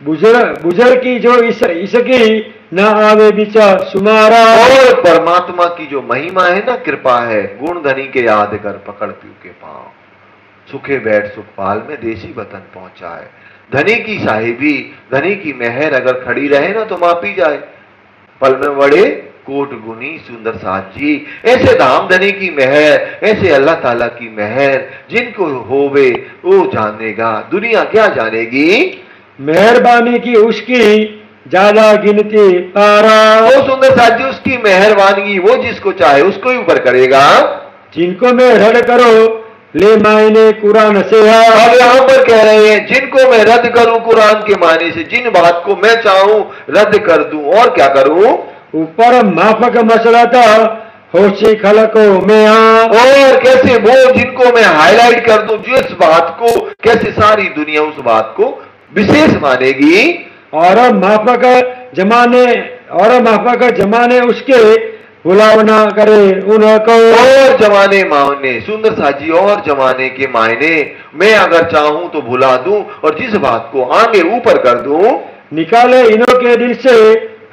बुजर की जो इसकी न आवे विचार सुमारा। और परमात्मा की जो महिमा है ना, कृपा है, गुण धनी के याद कर पकड़ पीऊ के पांव, सुखे बैठ सुखपाल में देसी वतन पहुंचाए। धनी की साहिबी, धनी की मेहर अगर खड़ी रहे ना तो मापी जाए। पल में बड़े कोट गुनी सुंदर साथ जी, ऐसे धाम धनी की मेहर, ऐसे अल्लाह ताला की मेहर जिनको होवे वो जानेगा, दुनिया क्या जानेगी। मेहरबानी की उसकी ज्यादा गिनती पारा। वो सुंदर साथ जी उसकी मेहरबानी वो जिसको चाहे उसको ही ऊपर करेगा। जिनको मैं रद्द करो ले मायने कुरान से। अब यहाँ पर कह रहे हैं जिनको मैं रद्द करूं कुरान के माने से, जिन बात को मैं चाहूं रद्द कर दूं, और क्या करूं। ऊपर माफक मसला था होशी खलको में। और कैसे वो जिनको मैं हाईलाइट कर दूं, जिस बात को कैसे सारी दुनिया उस बात को विशेष मानेगी। और माफक जमाने उसके बुलावना करे उनको। और जमाने माने सुंदर साजी, और जमाने के मायने मैं अगर चाहूं तो भुला दूं, और जिस बात को आगे ऊपर कर दूं। निकाले इन्हों के दिल से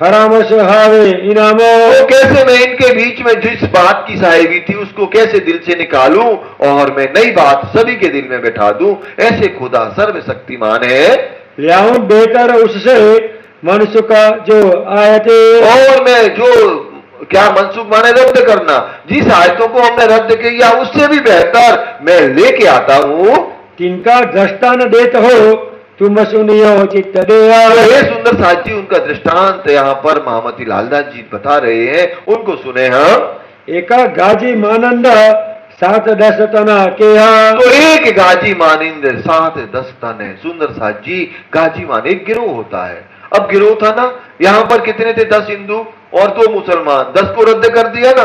हराम सुहावे इनामो। तो कैसे मैं इनके बीच में जिस बात की साहिबी थी उसको कैसे दिल से निकालूं और मैं नई बात सभी के दिल में बैठा दूं। ऐसे खुदा सर्वशक्तिमान है। लियाऊं बेहतर उससे मनुष्य का जो आयते। और मैं जो क्या मनसूख माने रद्द करना, जिस आयतों को हमने रद्द किया उससे भी बेहतर मैं लेके आता हूं। तिनका दस्तान देते हो तुम सुनियो चित्त दया। ये सुंदर साथी उनका दृष्टांत यहाँ पर मोहम्मद लालदास जी बता रहे हैं, उनको सुने हम। एका गाजी मानंद 7-10 तना के। तो एक गाजी मानिंद 7-10 तन है। सुंदर साथ जी गाजी मान एक गिरोह होता है। अब गिरोह था ना, यहाँ पर कितने थे, 10 हिंदू और 2 मुसलमान, 10 को रद्द कर दिया ना,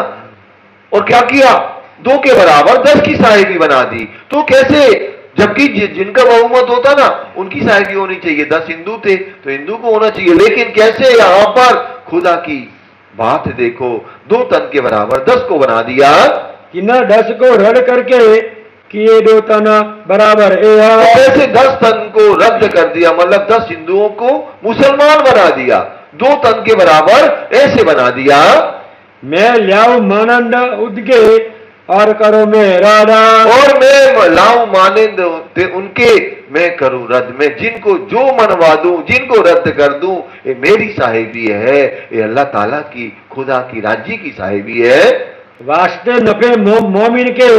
और क्या किया 2 के बराबर 10 की साहिबी बना दी। तो कैसे जबकि जिनका बहुमत होता ना उनकी साहिबी होनी चाहिए। 10 हिंदू थे तो हिंदू को होना चाहिए, लेकिन कैसे यहां पर खुदा की बात देखो, 2 तन के बराबर 10 को बना दिया कि न 10 को रद्द करके किए 2 तन बराबर ऐसे 10 तन को रद्द कर दिया, मतलब 10 हिंदुओं को मुसलमान बना दिया, 2 तन के बराबर ऐसे बना दिया। मैं ल्याऊ मानंद उदगे और करो मैं राधा, और मैं लाऊं मानंद उनके मैं करूं रद्द, मैं जिनको जो मनवा दूं, जिनको रद्द कर दूं, ये मेरी साहिबी है, ये अल्लाह ताला की खुदा की राज्य की साहिबी है। वास्ते नफे मोमिन के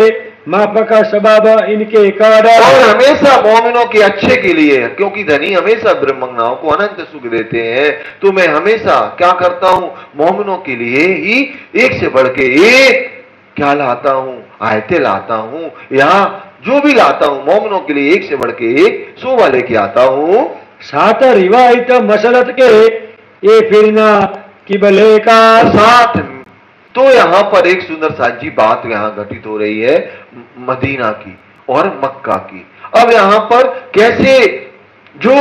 मापा का सबब इनके काड़ा, और हमेशा मोमिनों के अच्छे के लिए, क्योंकि धनी हमेशा ब्रह्मज्ञाओं को अनंत सुख देते हैं, तो मैं हमेशा क्या करता हूं, मोमिनों के लिए ही एक से बढ़ के एक क्या लाता हूं, आयतें लाता हूं, यहाँ जो भी लाता हूं मोमिनों के लिए एक से बढ़ के एक शोभा लेके आता हूं। साथ रिवायत मसलत के ये फिरना किबले का साथ। तो यहां पर एक सुंदर साजी बात यहां घटित हो रही है मदीना की और मक्का की। अब यहां पर कैसे जो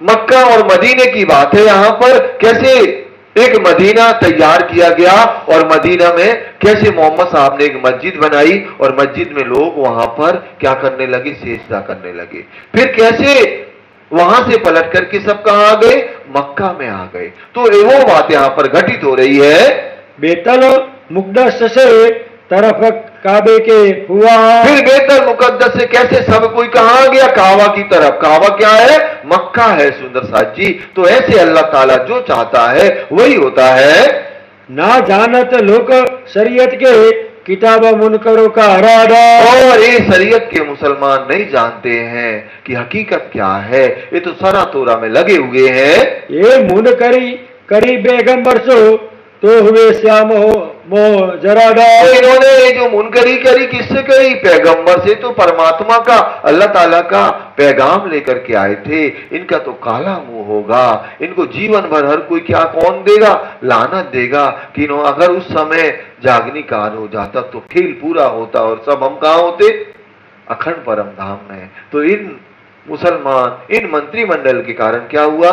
मक्का और मदीने की बात है, यहां पर कैसे एक मदीना तैयार किया गया और मदीना में कैसे मोहम्मद साहब ने एक मस्जिद बनाई और मस्जिद में लोग वहां पर क्या करने लगे, सेजदा करने लगे। फिर कैसे वहां से पलट करके सब कहां आ गए, मक्का में आ गए। तो वो बात यहां पर घटित हो रही है। बेतल मुकद्दस से तरफ काबे के हुआ, फिर बेतल मुकद्दस से कैसे सब कोई कहां गया, काबा की तरफ। काबा क्या है, मक्का है सुंदर साथ जी। तो ऐसे अल्लाह ताला जो चाहता है वही होता है। ना जानत लोग शरीयत के किताब मुनकरों का इरादा, और ये शरीयत के मुसलमान नहीं जानते हैं कि हकीकत क्या है, ये तो सरा तोरा में लगे हुए हैं। ये मुनकरी करी बेगंबर सो तो हुए श्याम हो मो जरादा, तो इन्होंने ये जो मुनकरी करी किससे करी, पैगंबर से। तो परमात्मा का अल्लाह ताला का पैगाम लेकर के आए थे। इनका तो काला मुंह होगा, इनको जीवन भर हर कोई क्या कौन देगा, लानत देगा कि अगर उस समय जागनी काल हो जाता तो खेल पूरा होता और सब हम कहां होते, अखंड परम धाम में। तो इन मुसलमान इन मंत्रिमंडल के कारण क्या हुआ,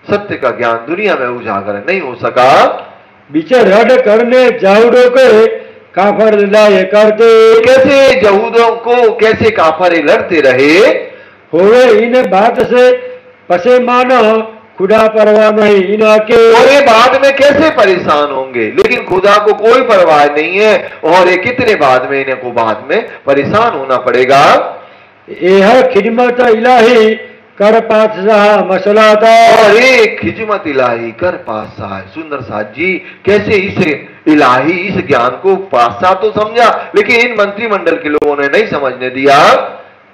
सत्य का ज्ञान दुनिया में उजागर नहीं हो सका। बीचे रड करने जाहुदों के काफर लाए करते, कैसे यहूदों को कैसे काफर लड़ते रहे, होवे इन बात से पसे मानो खुदा परवाह नहीं इनके, और ये बाद में कैसे परेशान होंगे, लेकिन खुदा को कोई परवाह नहीं है। और ये कितने बाद में इन्हें को बाद में परेशान होना पड़ेगा। यह खिदमत इलाही कर पातशाह मसला था, और एक खिजमत इलाही कर पातशाह। सुंदर साथ जी कैसे इस इलाही इस ज्ञान को पातशाह तो समझा, लेकिन इन मंत्रिमंडल के लोगों ने नहीं समझने दिया।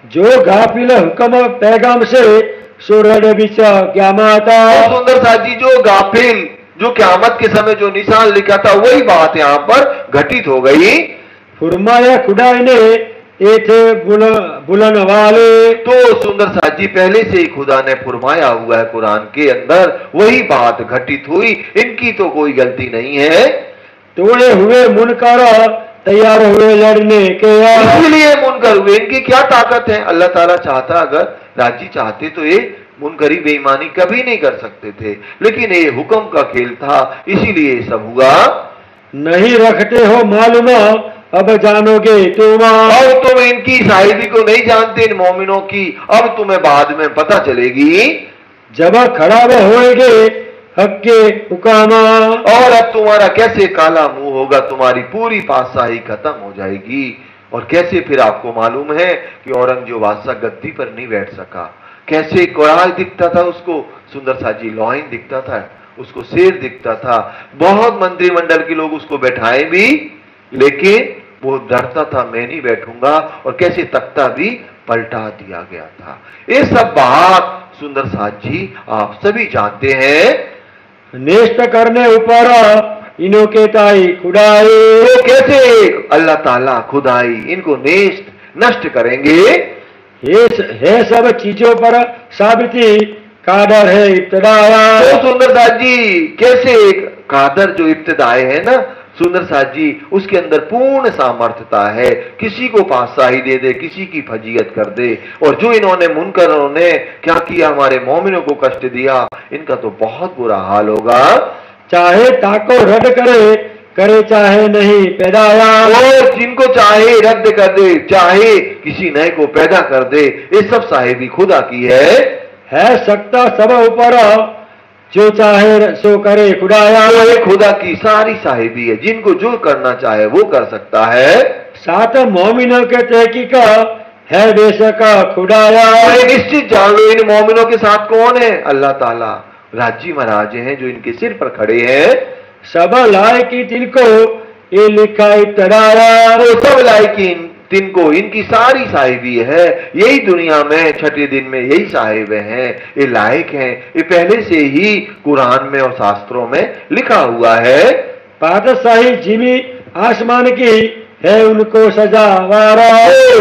जो गाफिल हुक्म पैगाम से सूरज बिचा क्यामता, सुंदर साथ जी जो गाफिल जो क्यामत के समय जो निशान लिखा था वही बात यहाँ पर घटित हो गई। फुरमाया खुदा ने ये थे बुलन वाले, तो सुंदर साथ जी पहले से ही खुदा ने फरमाया हुआ है कुरान के अंदर, वही बात घटित हुई, इनकी तो कोई गलती नहीं है। तोड़े हुए मुनकर तैयार हुए लड़ने के, इसलिए मुनकर हुए, इनकी क्या ताकत है। अल्लाह ताला चाहता अगर राजी चाहते तो ये मुनकरी बेईमानी कभी नहीं कर सकते थे, लेकिन ये हुक्म का खेल था इसीलिए ये सब हुआ। नहीं रखते हो मालूम अब जानोगे तुम, अब तुम इनकी साहिबी को नहीं जानते इन मोमिनों की, अब तुम्हें बाद में पता चलेगी। जब खड़ा होएगे हक के हुकामा, और अब तुम्हारा कैसे काला मुंह होगा, तुम्हारी पूरी पातशाही खत्म हो जाएगी। और कैसे फिर आपको मालूम है कि औरंगजेब बादशाह गद्दी पर नहीं बैठ सका, कैसे कोराज दिखता था उसको, सुंदर साजी लॉइन दिखता था उसको, शेर दिखता था, बहुत मंत्रिमंडल के लोग उसको बैठाए भी, लेकिन वो डरता था मैं नहीं बैठूंगा, और कैसे तख्ता भी पलटा दिया गया था। ये सब बात सुंदर साथ जी आप सभी जानते हैं। नेष्ट करने ऊपर इनो के ताई खुदाई, तो कैसे अल्लाह ताला खुदाई इनको नष्ट करेंगे। ये सब चीजों पर साबिती कादर है इब्तदाया, तो सुंदर साथ जी कैसे एक कादर जो इब्तदाए है ना, सुंदर साथ जी, उसके अंदर पूर्ण सामर्थ्यता है, किसी को पातशाही दे दे, किसी की फजीयत कर दे। और जो इन्होंने मुनकरों ने क्या किया, हमारे मोमिनों को कष्ट दिया, इनका तो बहुत बुरा हाल होगा। चाहे ताको रद्द करे, करे चाहे नहीं पैदाया। और जिनको चाहे रद्द कर दे, चाहे किसी नए को पैदा कर दे, ये सब साहिबी खुदा की है सकता सब ऊपर, जो चाहे सो करे खुदाया। तो ये खुदा की सारी साहिबी है, जिनको जो करना चाहे वो कर सकता है। सात मोमिनों के तहकीक है बेशक खुदाया। और निश्चित जान लो, इन मोमिनों के साथ कौन है? अल्लाह ताला राजी महाराज हैं, जो इनके सिर पर खड़े हैं। सब लायकी तिनको ये लिखा इब्तदाया। वो सब लायकी तिनको, इनकी सारी साहिबी है, यही दुनिया में छठे दिन में यही साहिब हैं, ये लायक हैं, ये पहले से ही कुरान में और शास्त्रों में लिखा हुआ है। पातशाही जिमी आसमान की है उनको सजावार।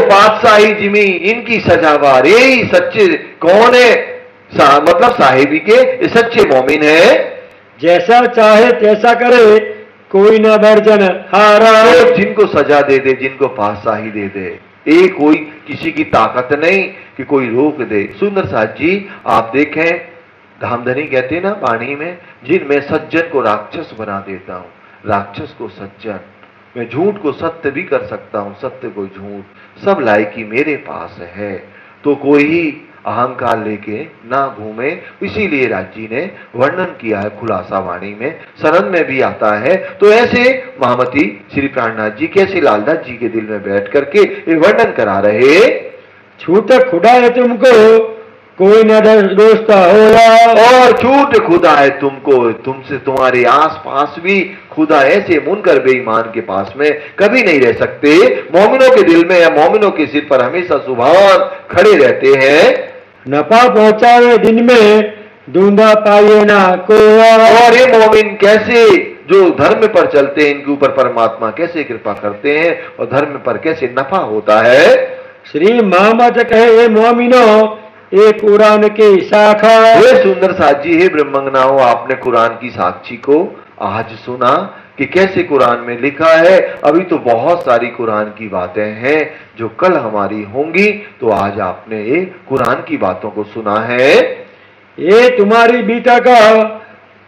बादशाही जिमी इनकी सजावार, यही सच्चे कौन है? मतलब साहिबी के ये सच्चे मोमिन है। जैसा चाहे तैसा करे, कोई न वर्जन हारा। जिनको सजा दे दे, जिनको पातशाही दे दे, एक कोई किसी की ताकत नहीं कि कोई रोक दे। सुंदर साथ जी, आप देखें, धामधनी कहते हैं ना वाणी में, जिनमें सज्जन को राक्षस बना देता हूं, राक्षस को सज्जन, मैं झूठ को सत्य भी कर सकता हूं, सत्य को झूठ, सब लायकी मेरे पास है। तो कोई अहंकार लेके ना घूमे, इसीलिए राजी ने वर्णन किया है खुलासा वाणी में, सरन में भी आता है। तो ऐसे महामती श्री प्राणनाथ जी कैसे लालदास जी के दिल में बैठ करके ये वर्णन करा रहे। छूट खुदा है तुमको, कोई न दोस्त होगा। और झूठ खुदा है तुमको, तुमसे तुम्हारे आस पास भी खुदा ऐसे मुनकर बेईमान के पास में कभी नहीं रह सकते। मोमिनों के दिल में या मोमिनों के सिर पर हमेशा सुभान खड़े रहते हैं। नफा पहुंचावे दिन में, दूंधा पाइए ना कोया। और ये मोमिन कैसे जो धर्म पर चलते हैं, इनके ऊपर परमात्मा कैसे कृपा करते हैं और धर्म पर कैसे नफा होता है। श्री मोहम्मद कहे मोमिनो, एक कुरान की शाखा। वे सुंदर साथ जी, हे ब्रह्मंगनाओं, आपने कुरान की साक्षी को आज सुना कि कैसे कुरान में लिखा है। अभी तो बहुत सारी कुरान की बातें हैं जो कल हमारी होंगी, तो आज आपने ये कुरान की बातों को सुना है। ये तुम्हारी बीता का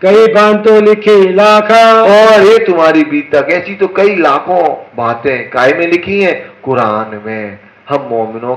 कई बातों लिखी लाखा। और ये तुम्हारी बीत तक ऐसी तो कई लाखों बातें काय में लिखी हैं, कुरान में। हम मोमिनों